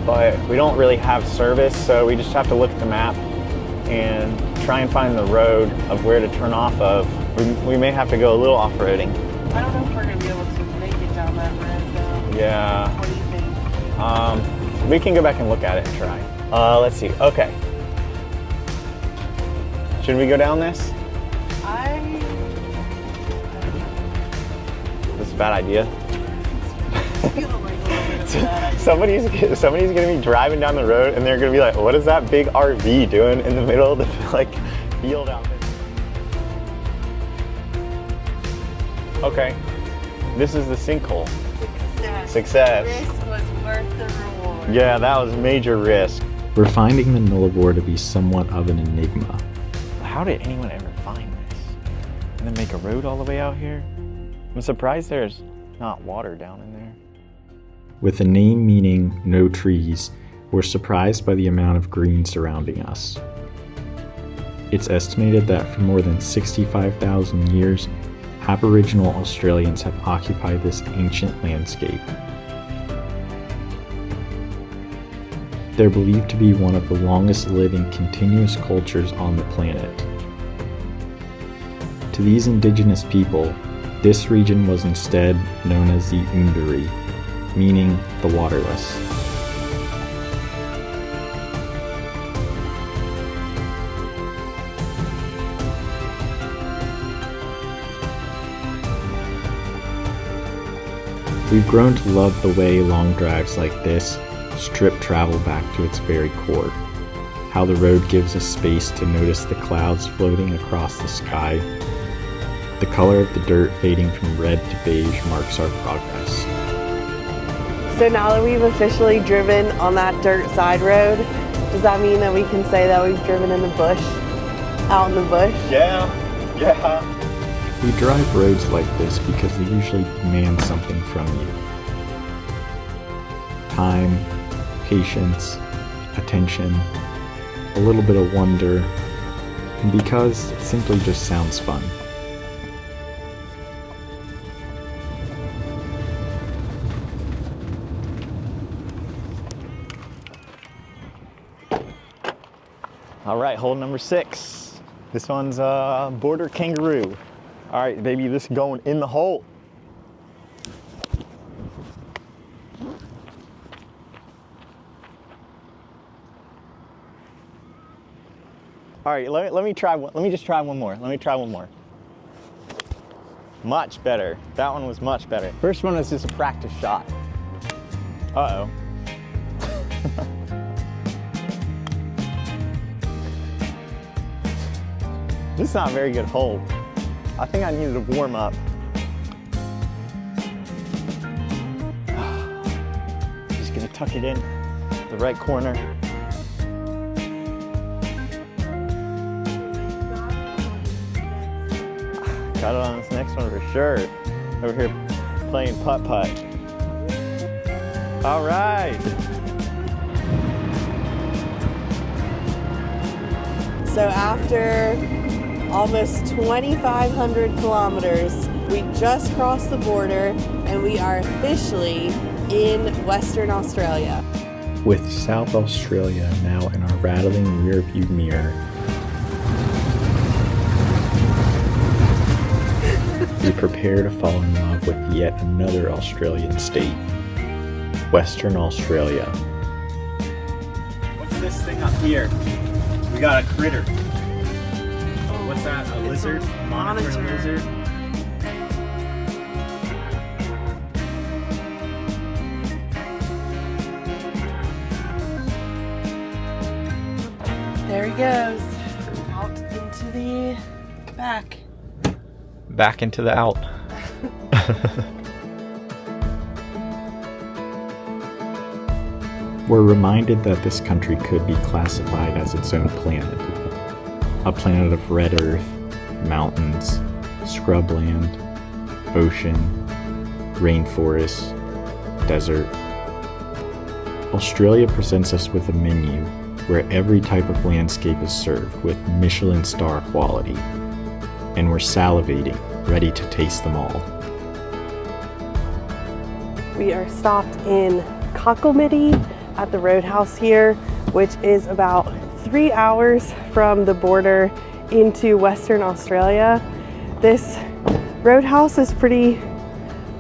but we don't really have service, so we just have to look at the map and try and find the road of where to turn off of. We may have to go a little off-roading. I don't know if we're going to be able to make it down that road, though. Yeah. What do you think? We can go back and look at it and try. Let's see. Okay. Should we go down this? That's a bad idea. Somebody's gonna be driving down the road and they're gonna be like, what is that big RV doing in the middle of the field out there? Okay, this is the sinkhole. Success. Risk was worth the reward. Yeah, that was major risk. We're finding the nullabor to be somewhat of an enigma. How did anyone ever find this? And then make a road all the way out here? I'm surprised there's not water down in there. With a name meaning no trees, we're surprised by the amount of green surrounding us. It's estimated that for more than 65,000 years, Aboriginal Australians have occupied this ancient landscape. They're believed to be one of the longest living continuous cultures on the planet. To these indigenous people, this region was instead known as the Undari, meaning the waterless. We've grown to love the way long drives like this strip travel back to its very core. How the road gives us space to notice the clouds floating across the sky. The color of the dirt fading from red to beige marks our progress. So now that we've officially driven on that dirt side road, does that mean that we can say that we've driven in the bush? Out in the bush? Yeah. We drive roads like this because they usually demand something from you. Time, patience, attention, a little bit of wonder, and because it simply just sounds fun. All right, hole number 6. This one's border kangaroo. All right, baby, this is going in the hole. All right, let me try one. Let me just try one more. Much better. That one was much better. First one was just a practice shot. Uh-oh. This is not a very good hole. I think I needed to warm up. Just gonna tuck it in the right corner. Got it on this next one for sure. Over here playing putt-putt. All right. So after almost 2,500 kilometers, we just crossed the border and we are officially in Western Australia. With South Australia now in our rattling rear view mirror, we prepare to fall in love with yet another Australian state, Western Australia. What's this thing up here? We got a critter. What's that? A lizard? Monitor. Lizard? There he goes, out into the back. back into the out. We're reminded that this country could be classified as its own planet. A planet of red earth, mountains, scrubland, ocean, rainforest, desert. Australia presents us with a menu where every type of landscape is served with Michelin star quality, and we're salivating, ready to taste them all. We are stopped in Kalgoorlie at the roadhouse here, which is about 3 hours from the border into Western Australia. This roadhouse is pretty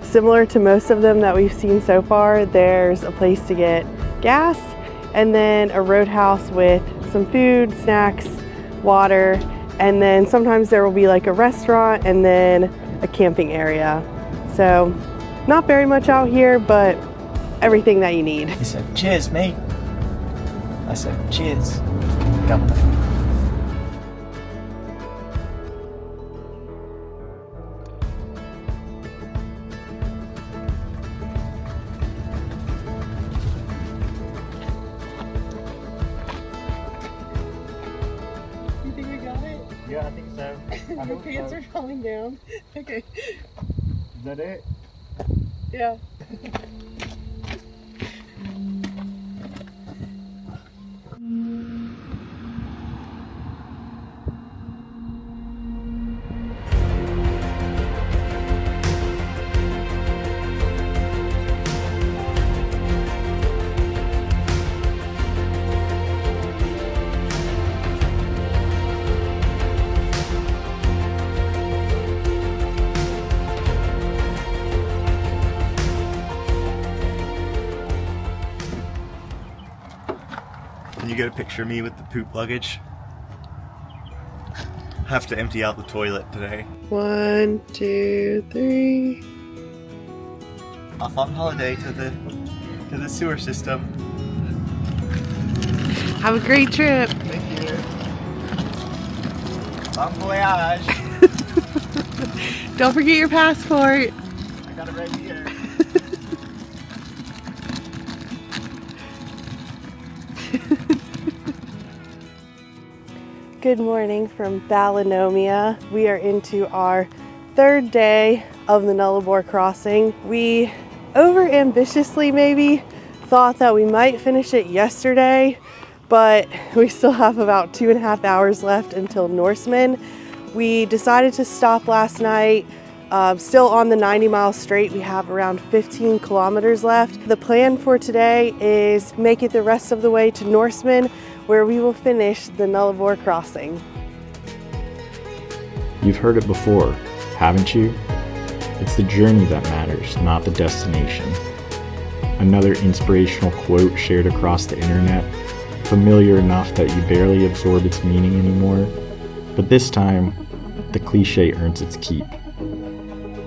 similar to most of them that we've seen so far. There's a place to get gas and then a roadhouse with some food, snacks, water, and then sometimes there will be like a restaurant and then a camping area. So not very much out here, but everything that you need. He said, cheers, mate. I said, cheers, governor. You think we got it? Yeah, I think so. Your pants are falling down. Okay. Is that it? Yeah. Can you get a picture of me with the poop luggage? Have to empty out the toilet today. 1, 2, 3. Off on holiday to the sewer system. Have a great trip. Thank you. Bon voyage. Don't forget your passport. I got it right here. Good morning from Ballinomia. We are into our third day of the Nullabor crossing. We over-ambitiously maybe thought that we might finish it yesterday, but we still have about 2.5 hours left until Norseman. We decided to stop last night. Still on the 90-mile straight, we have around 15 kilometers left. The plan for today is make it the rest of the way to Norseman, where we will finish the Nullabor crossing. You've heard it before, haven't you? It's the journey that matters, not the destination. Another inspirational quote shared across the internet, familiar enough that you barely absorb its meaning anymore, but this time, the cliche earns its keep.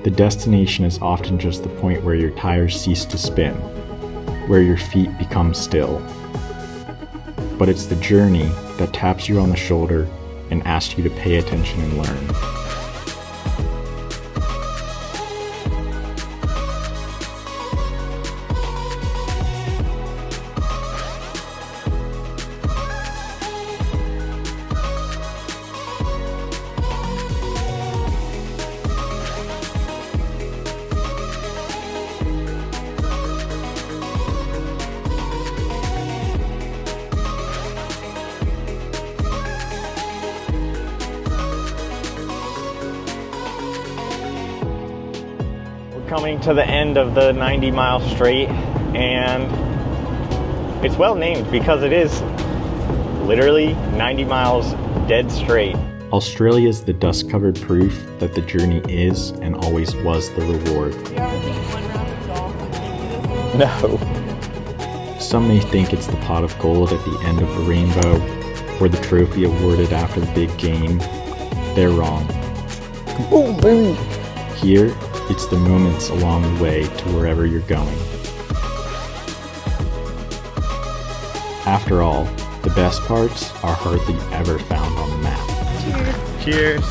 The destination is often just the point where your tires cease to spin, where your feet become still. But it's the journey that taps you on the shoulder and asks you to pay attention and learn. Coming to the end of the 90-mile straight, and it's well named because it is literally 90 miles dead straight. Australia is the dust-covered proof that the journey is and always was the reward. You ever think one round of golf? No. Some may think it's the pot of gold at the end of the rainbow or the trophy awarded after the big game. They're wrong. Boom, boom. Here, it's the moments along the way to wherever you're going. After all, the best parts are hardly ever found on the map. Cheers. Cheers.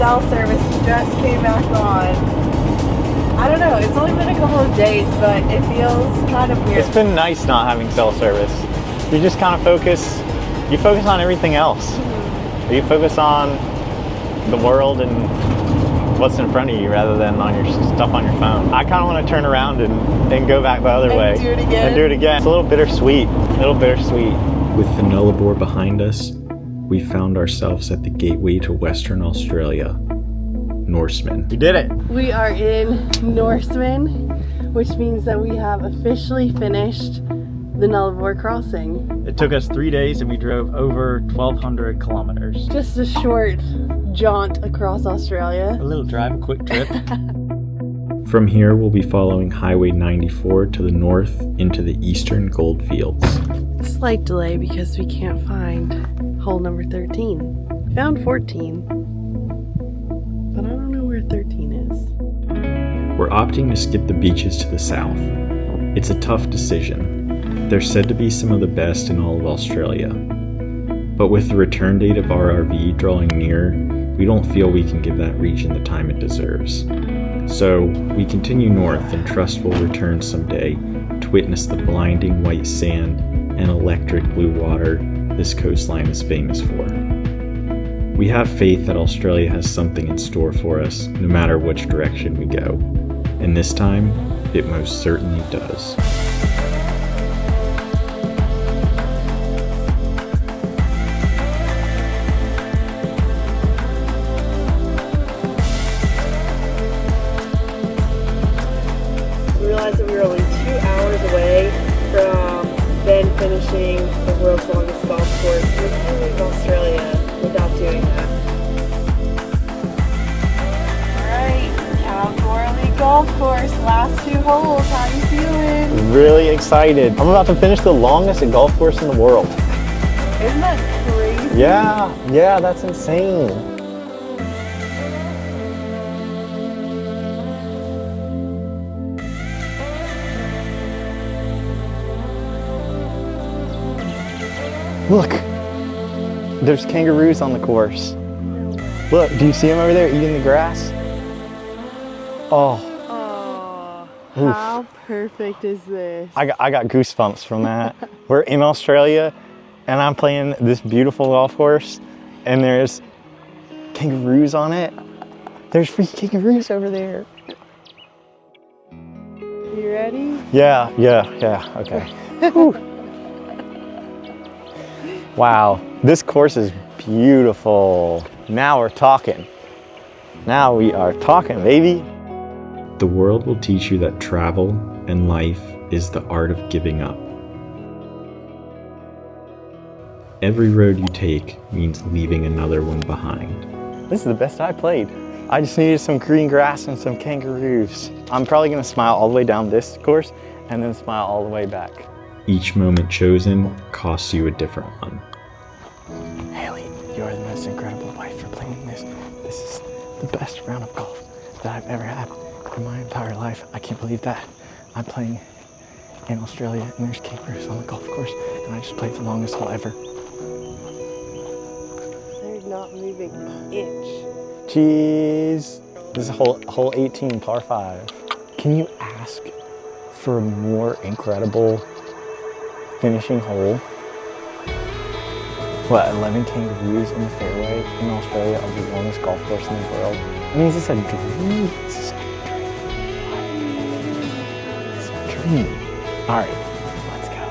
cell service just came back on. I don't know, it's only been a couple of days, but it feels kind of weird. It's been nice not having cell service. You just kind of focus on everything else. You focus on the world and what's in front of you rather than on your stuff on your phone. I kind of want to turn around and go back the other way. Do it again. And do it again. It's a little bittersweet. With the nullabor behind us, we found ourselves at the gateway to Western Australia, Norseman. You did it. We are in Norseman, which means that we have officially finished the Nullabor crossing. It took us 3 days and we drove over 1,200 kilometers. Just a short jaunt across Australia. A little drive, a quick trip. From here, we'll be following Highway 94 to the north into the eastern goldfields. Slight delay because we can't find hole number 13. Found 14, but I don't know where 13 is. We're opting to skip the beaches to the south. It's a tough decision. They're said to be some of the best in all of Australia. But with the return date of our RV drawing near, we don't feel we can give that region the time it deserves. So we continue north and trust we'll return someday to witness the blinding white sand and electric blue water this coastline is famous for. We have faith that Australia has something in store for us, no matter which direction we go. And this time, it most certainly does. We realized that we were only 2 hours away from then finishing the world's longest golf course. We can't leave Australia without doing that. Alright, Kalgoorlie Golf Course, last 2 holes. How you feeling? Really excited. I'm about to finish the longest golf course in the world. Isn't that crazy? Yeah, that's insane. Look, there's kangaroos on the course. Look, do you see them over there eating the grass? Oh, How perfect is this? I got goosebumps from that. We're in Australia and I'm playing this beautiful golf course and there's kangaroos on it. There's freaking kangaroos over there. You ready? Yeah, okay. Whew. Wow, this course is beautiful. Now we're talking. Now we are talking, baby. The world will teach you that travel and life is the art of giving up. Every road you take means leaving another one behind. This is the best I played. I just needed some green grass and some kangaroos. I'm probably gonna smile all the way down this course and then smile all the way back. Each moment chosen costs you a different one. Haley, you are the most incredible wife for playing this. This is the best round of golf that I've ever had in my entire life. I can't believe that. I'm playing in Australia and there's kangaroos on the golf course and I just played the longest hole ever. They're not moving an inch. Jeez. This is hole 18, par 5. Can you ask for a more incredible finishing hole? What, 11 kangaroos in the fairway in Australia of the longest golf course in the world? I mean, is this a dream? This is a dream. It's a dream. All right, let's go.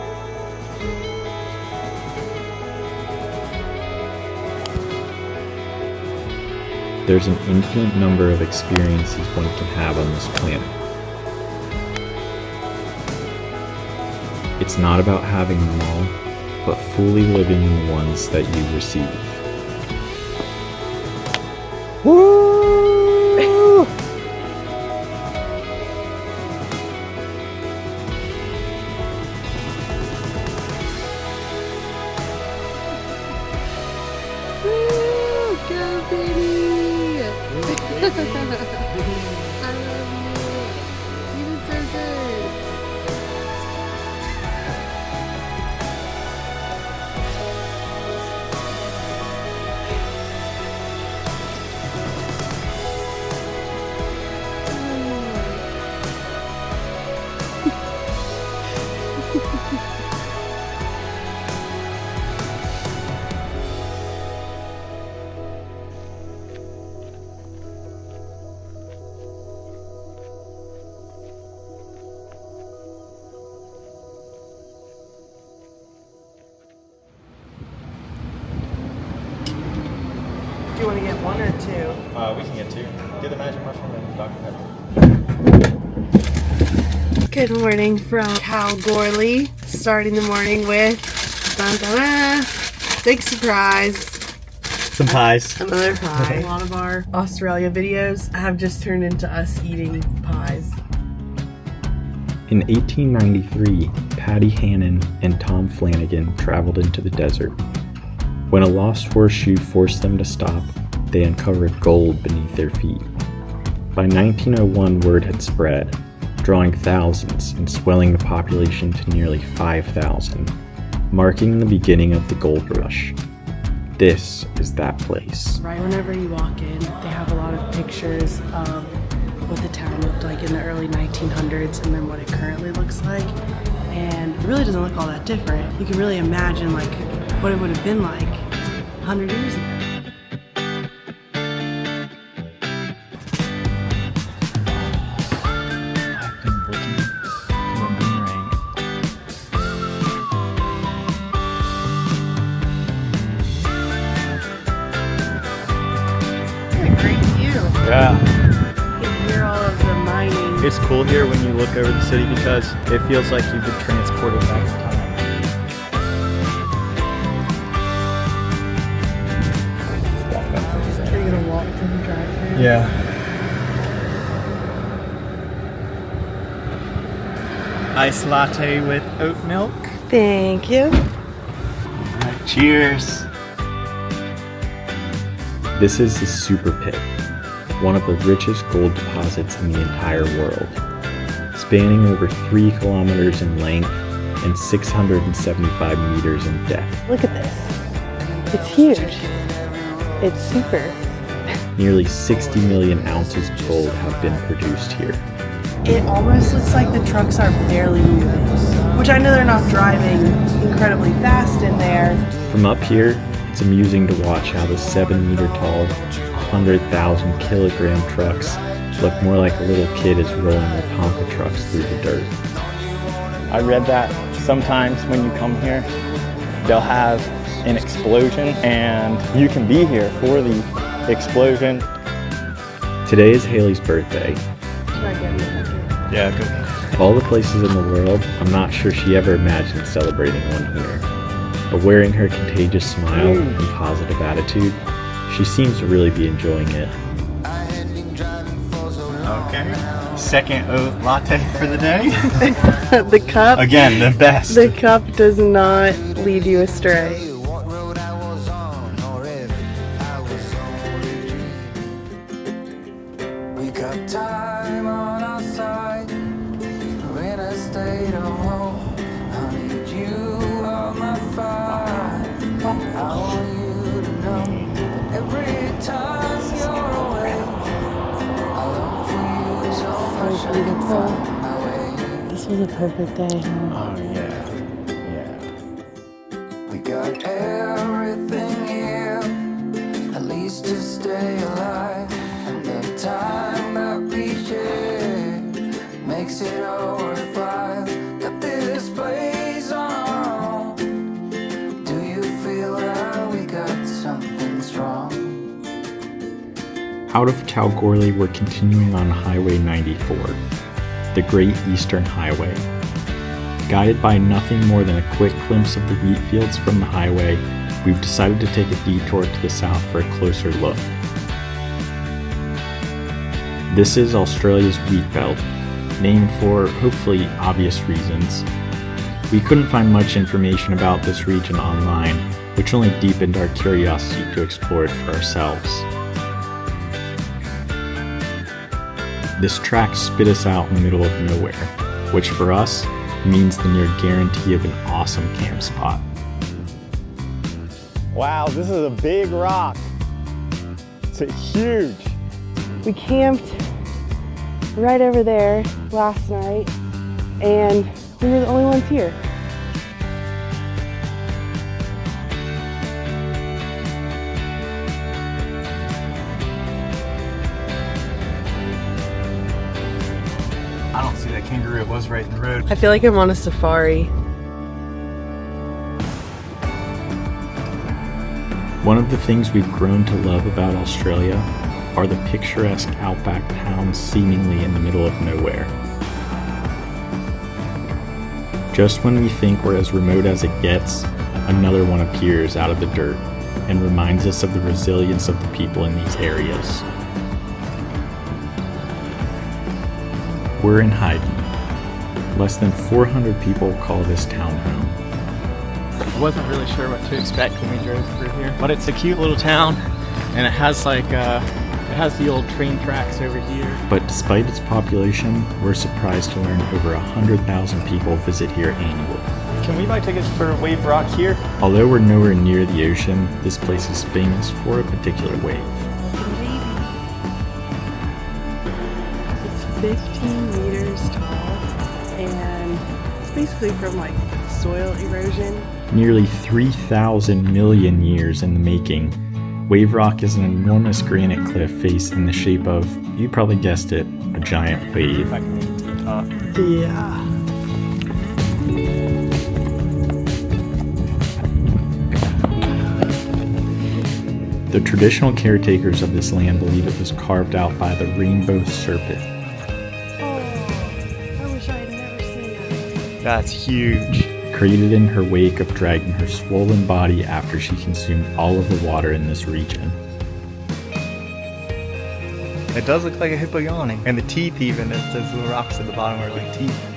There's an infinite number of experiences one can have on this planet. It's not about having them all, but fully living in the ones that you receive. Woo! Woo! Go, baby! I love you. You did so good. Do you want to get one or two? We can get two. Get the magic mushroom and Dr. Pepper. Good morning from Kalgoorlie. Starting the morning with big surprise. Some pies. Another pie. A lot of our Australia videos have just turned into us eating pies. In 1893, Paddy Hannon and Tom Flanagan traveled into the desert. When a lost horseshoe forced them to stop, they uncovered gold beneath their feet. By 1901, word had spread, drawing thousands and swelling the population to nearly 5,000, marking the beginning of the gold rush. This is that place. Right whenever you walk in, they have a lot of pictures of what the town looked like in the early 1900s and then what it currently looks like. And it really doesn't look all that different. You can really imagine like what it would have been like 100 years ago. I've been looking for a boomerang. What a great view. Yeah. You can hear all of the mining. It's cool here when you look over the city because it feels like you've been transported back in time. Are you gonna walk to the drive-thru? Yeah. Iced latte with oat milk. Thank you. Alright, cheers. This is the Super Pit, one of the richest gold deposits in the entire world, spanning over 3 kilometers in length and 675 meters in depth. Look at this. It's huge. It's super. Nearly 60 million ounces of gold have been produced here. It almost looks like the trucks are barely moving, which I know they're not driving incredibly fast in there. From up here, it's amusing to watch how the 7-meter tall, 100,000 kilogram trucks look more like a little kid is rolling their Tonka trucks through the dirt. I read that sometimes when you come here, they'll have an explosion and you can be here for the explosion. Today is Haley's birthday. Should I get you a picture? Yeah, go. All the places in the world, I'm not sure she ever imagined celebrating one here. But wearing her contagious smile and positive attitude, she seems to really be enjoying it. Okay. Second oat latte for the day. The cup. Again, the best. The cup does not lead you astray. We got time on our side. When I stayed home, I need you on my fire. I want you to know that every time you're away, I long for you so much I can find my way. This was a perfect day, huh? Oh yeah. Yeah. We got everything here, at least to stay alive. And the time that we share makes it all worthwhile. Got this place on our own. Do you feel that we got something strong? Out of Kalgoorlie, we're continuing on Highway 94, the Great Eastern Highway. Guided by nothing more than a quick glimpse of the wheat fields from the highway, we've decided to take a detour to the south for a closer look. This is Australia's wheat belt, named for hopefully obvious reasons. We couldn't find much information about this region online, which only deepened our curiosity to explore it for ourselves. This track spit us out in the middle of nowhere, which for us means the near guarantee of an awesome camp spot. Wow, this is a big rock. It's huge. We camped right over there last night and We were the only ones here. I don't see that kangaroo. It was right in the road. I feel like I'm on a safari. One of the things we've grown to love about Australia are the picturesque outback towns seemingly in the middle of nowhere. Just when we think we're as remote as it gets, another one appears out of the dirt and reminds us of the resilience of the people in these areas. We're in Hyden. Less than 400 people call this town home. I wasn't really sure what to expect when we drove through here, but it's a cute little town, and it has the old train tracks over here. But despite its population, we're surprised to learn over 100,000 people visit here annually. Can we buy tickets for Wave Rock here? Although we're nowhere near the ocean, this place is famous for a particular wave. It's 15 meters tall, and it's basically from like soil erosion. Nearly 3,000 million years in the making, Wave Rock is an enormous granite cliff face in the shape of, you probably guessed it, a giant wave. If I can make it to the top. Yeah. The traditional caretakers of this land believe it was carved out by the rainbow serpent. Oh, I wish I had never seen that. That's huge. Created in her wake of dragging her swollen body after she consumed all of the water in this region. It does look like a hippo yawning. And the teeth even, those little rocks at the bottom are like teeth.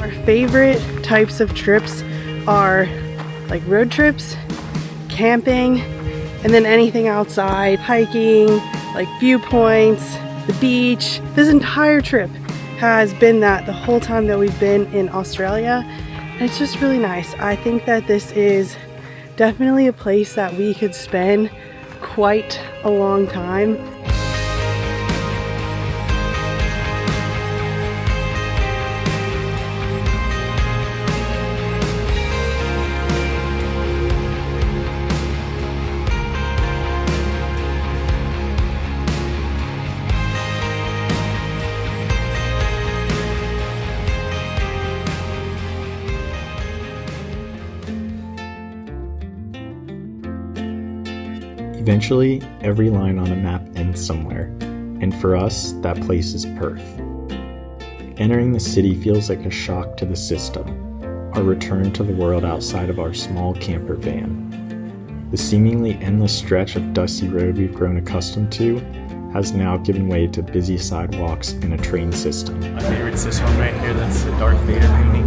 Our favorite types of trips are like road trips, camping, and then anything outside, hiking, like viewpoints, the beach. This entire trip has been that the whole time that we've been in Australia, and it's just really nice. I think that this is definitely a place that we could spend quite a long time. Eventually, every line on a map ends somewhere, and for us, that place is Perth. Entering the city feels like a shock to the system, our return to the world outside of our small camper van. The seemingly endless stretch of dusty road we've grown accustomed to has now given way to busy sidewalks and a train system. My favorite's this one right here. That's the Darth Vader painting.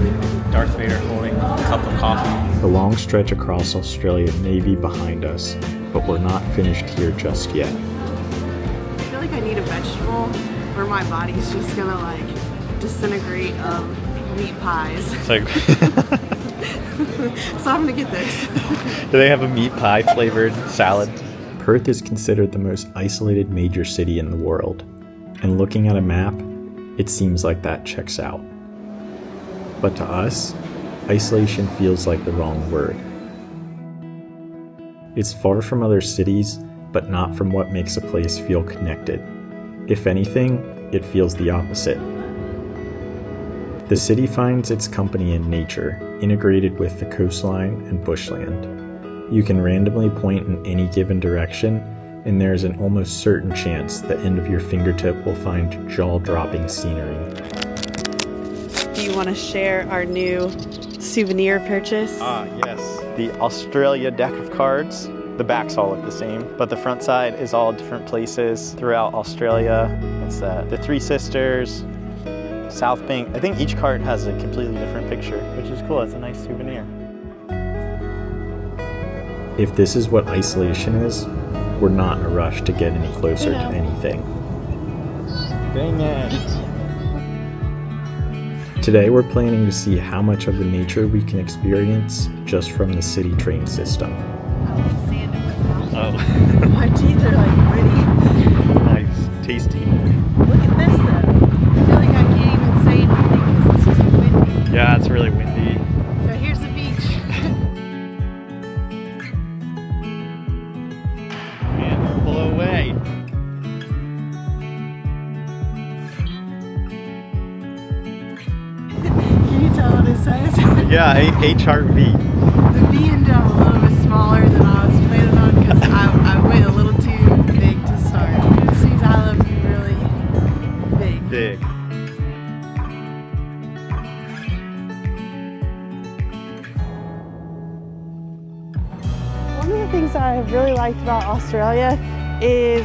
Darth Vader holding a cup of coffee. The long stretch across Australia may be behind us, but we're not finished here just yet. I feel like I need a vegetable where my body's just gonna like disintegrate of meat pies. It's like, So I'm gonna get this. do they have a meat pie flavored salad? Perth is considered the most isolated major city in the world, and looking at a map, it seems like that checks out. But to us, isolation feels like the wrong word. It's far from other cities, but not from what makes a place feel connected. If anything, it feels the opposite. The city finds its company in nature, integrated with the coastline and bushland. You can randomly point in any given direction, and there's an almost certain chance the end of your fingertip will find jaw-dropping scenery. Do you want to share our new souvenir purchase? Yes. The Australia deck of cards. The backs all look the same, but the front side is all different places throughout Australia. It's the Three Sisters, South Bank. I think each card has a completely different picture, which is cool. It's a nice souvenir. If this is what isolation is, we're not in a rush to get any closer to anything. Dang it. Today we're planning to see how much of the nature we can experience just from the city train system. Oh, My teeth are like pretty. nice. Tasty. Look at says. Yeah, HRV. The B ended up a little bit smaller than I was planning on because I went a little too big to start. This means I love you really big. Big. One of the things that I've really liked about Australia is,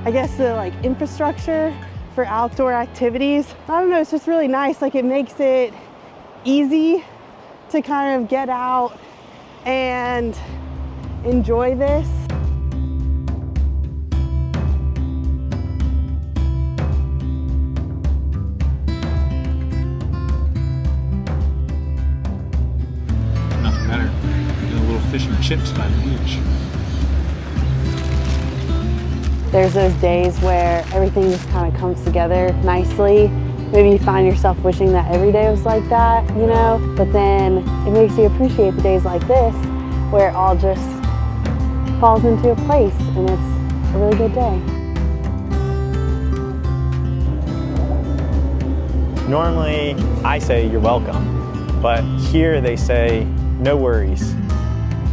I guess, the like infrastructure for outdoor activities. I don't know, it's just really nice. Like, it makes it easy to kind of get out and enjoy this. Nothing better than a little fish and chips by the beach. There's those days where everything just kind of comes together nicely. Maybe you find yourself wishing that every day was like that, you know? But then it makes you appreciate the days like this where it all just falls into a place and it's a really good day. Normally, I say you're welcome, but here they say no worries.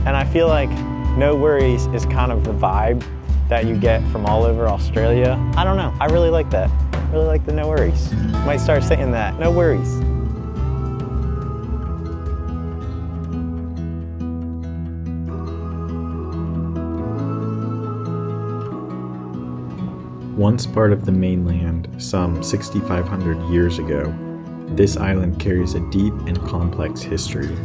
And I feel like no worries is kind of the vibe that you get from all over Australia. I don't know, I really like that. I really like the no worries. Might start saying that, no worries. Once part of the mainland some 6,500 years ago, this island carries a deep and complex history.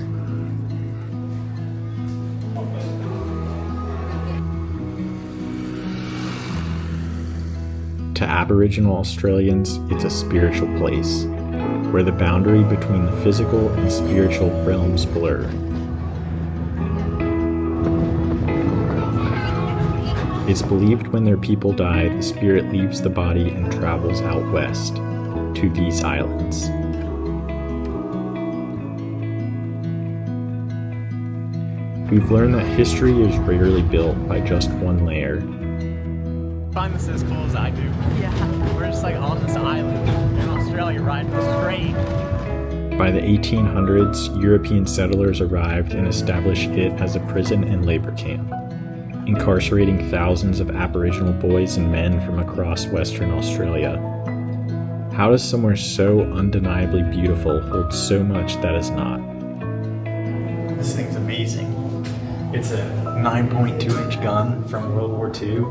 To Aboriginal Australians, it's a spiritual place, where the boundary between the physical and spiritual realms blur. It's believed when their people die, the spirit leaves the body and travels out west, to these islands. We've learned that history is rarely built by just one layer. Find this as cool as I do. Yeah. We're just like on this island in Australia riding this train. By the 1800s, European settlers arrived and established it as a prison and labor camp, incarcerating thousands of Aboriginal boys and men from across Western Australia. How does somewhere so undeniably beautiful hold so much that is not? This thing's amazing. It's a 9.2-inch gun from World War II,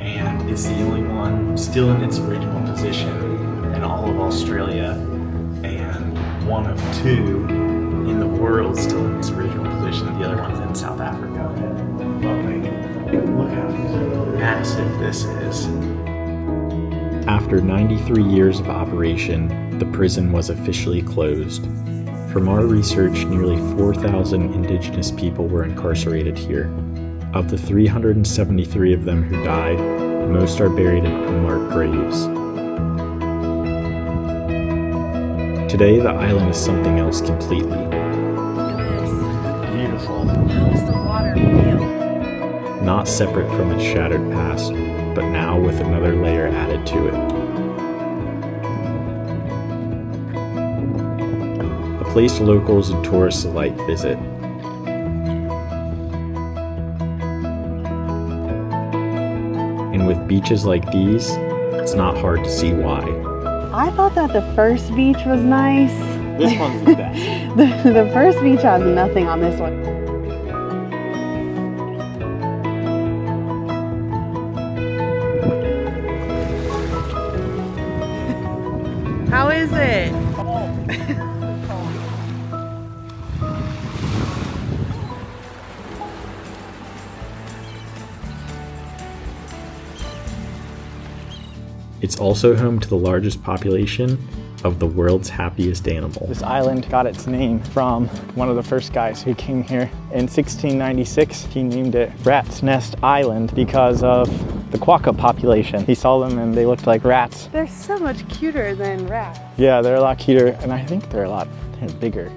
and it's the only one still in its original position in all of Australia, and one of two in the world still in its original position. The other one's in South Africa. But look how massive this is. After 93 years of operation, the prison was officially closed. From our research, nearly 4,000 Indigenous people were incarcerated here. Of the 373 of them who died, most are buried in unmarked graves. Today, the island is something else completely. Look at this. Beautiful. How does the water feel? Not separate from its shattered past, but now with another layer added to it. A place locals and tourists alike visit. And with beaches like these, it's not hard to see why. I thought that the first beach was nice. This one's the best. The first beach has nothing on this one. How is it? It's also home to the largest population of the world's happiest animal. This island got its name from one of the first guys who came here. In 1696, he named it Rat's Nest Island because of the quokka population. He saw them and they looked like rats. They're so much cuter than rats. Yeah, they're a lot cuter, and I think they're a lot bigger.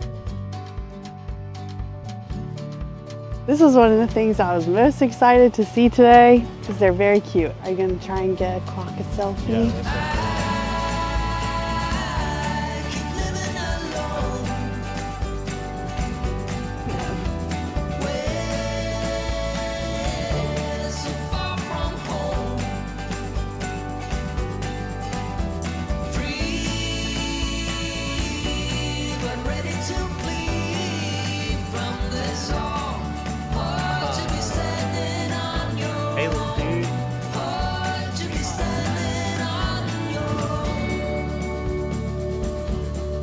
This was one of the things I was most excited to see today because they're very cute. Are you going to try and get a quokka selfie?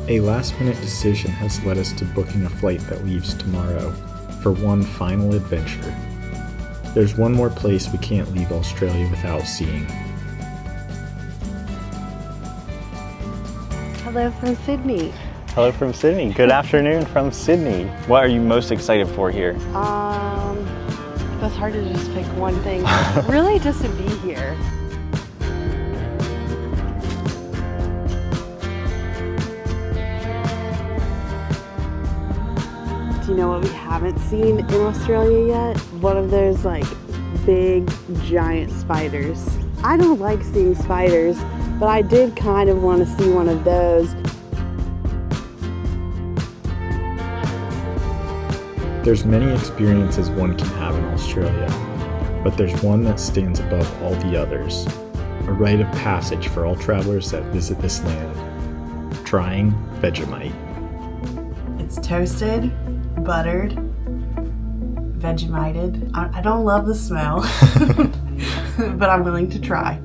A last-minute decision has led us to booking a flight that leaves tomorrow for one final adventure. There's one more place we can't leave Australia without seeing. Hello from Sydney. Hello from Sydney. Good afternoon from Sydney. What are you most excited for here? That's hard to just pick one thing. Really just to be here. Do you know what we haven't seen in Australia yet? One of those like big giant spiders. I don't like seeing spiders, but I did kind of want to see one of those. There's many experiences one can have in Australia, but there's one that stands above all the others. A rite of passage for all travelers that visit this land. Trying Vegemite. It's toasted, buttered, Vegemited. I don't love the smell, but I'm willing to try.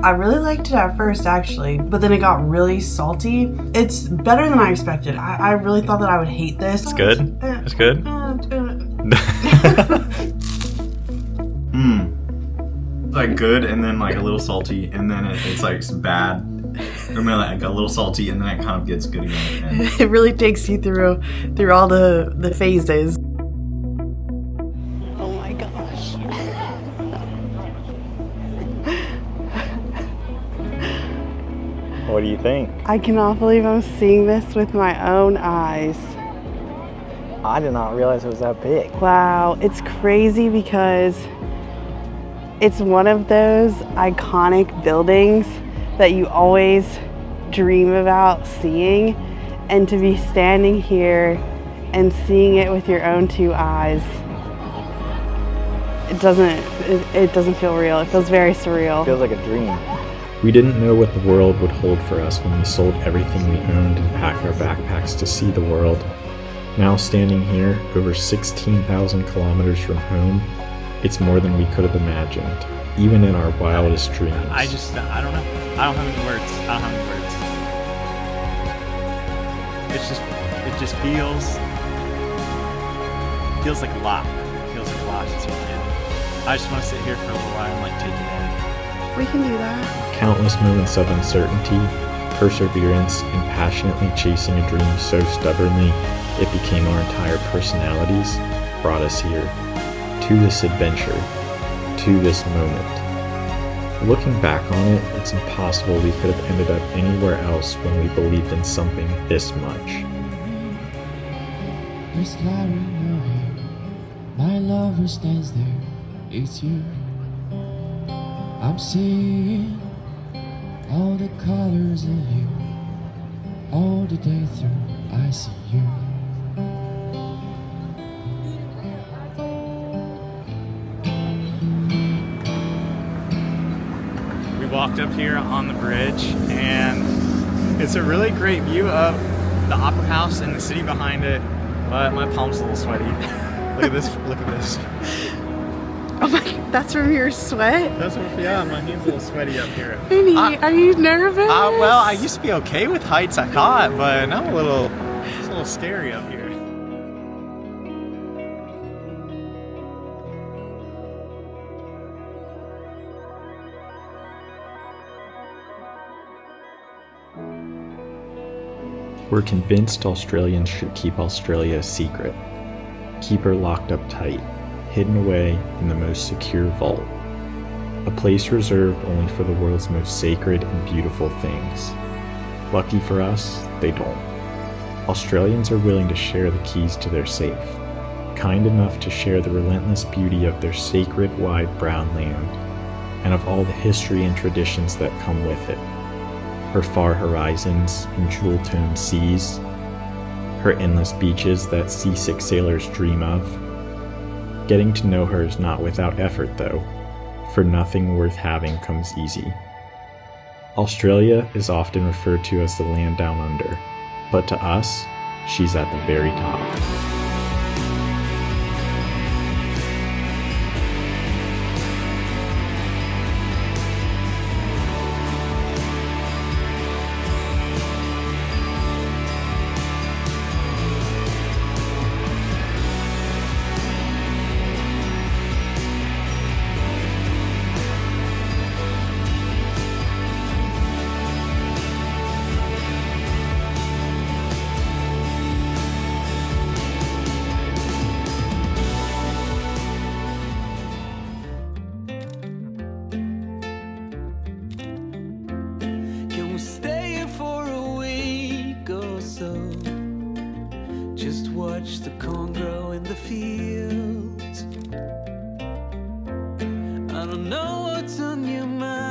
I really liked it at first actually, but then it got really salty. It's better than I expected. I really thought that I would hate this. It's good? It's good? Like good, and then like a little salty, and then it's like bad. I mean, like a little salty, and then it kind of gets good again. And It really takes you through all the phases. Oh my gosh. What do you think? I cannot believe I'm seeing this with my own eyes. I did not realize it was that big. Wow, it's crazy because it's one of those iconic buildings that you always dream about seeing, and to be standing here and seeing it with your own two eyes, it doesn't feel real. It feels very surreal. It feels like a dream. We didn't know what the world would hold for us when we sold everything we owned and packed our backpacks to see the world. Now standing here, over 16,000 kilometers from home, it's more than we could have imagined, even in our wildest dreams. I don't know. I don't have any words. It just feels like a lot. It feels like a lot to take in. I just want to sit here for a little while and like take it in. We can do that. Countless moments of uncertainty, perseverance, and passionately chasing a dream so stubbornly it became our entire personalities brought us here, to this adventure, to this moment. Looking back on it, it's impossible we could have ended up anywhere else when we believed in something this much. There's light in your hair, my lover stands there, it's you. I'm seeing all the colors of you, all the day through I see you. We walked up here on the bridge, and it's a really great view of the Opera House and the city behind it, but my palm's a little sweaty. Look at this, look at this. Oh my, that's from your sweat? That's what, yeah, my hand's a little sweaty up here. Vinny, are you nervous? Well, I used to be okay with heights, I thought, but now it's a little scary up here. We're convinced Australians should keep Australia a secret. Keep her locked up tight, hidden away in the most secure vault. A place reserved only for the world's most sacred and beautiful things. Lucky for us, they don't. Australians are willing to share the keys to their safe, kind enough to share the relentless beauty of their sacred wide brown land, and of all the history and traditions that come with it. Her far horizons and jewel-toned seas, her endless beaches that seasick sailors dream of. Getting to know her is not without effort though, for nothing worth having comes easy. Australia is often referred to as the land down under, but to us, she's at the very top. We'll stay here for a week or so. Just watch the corn grow in the fields. I don't know what's on your mind.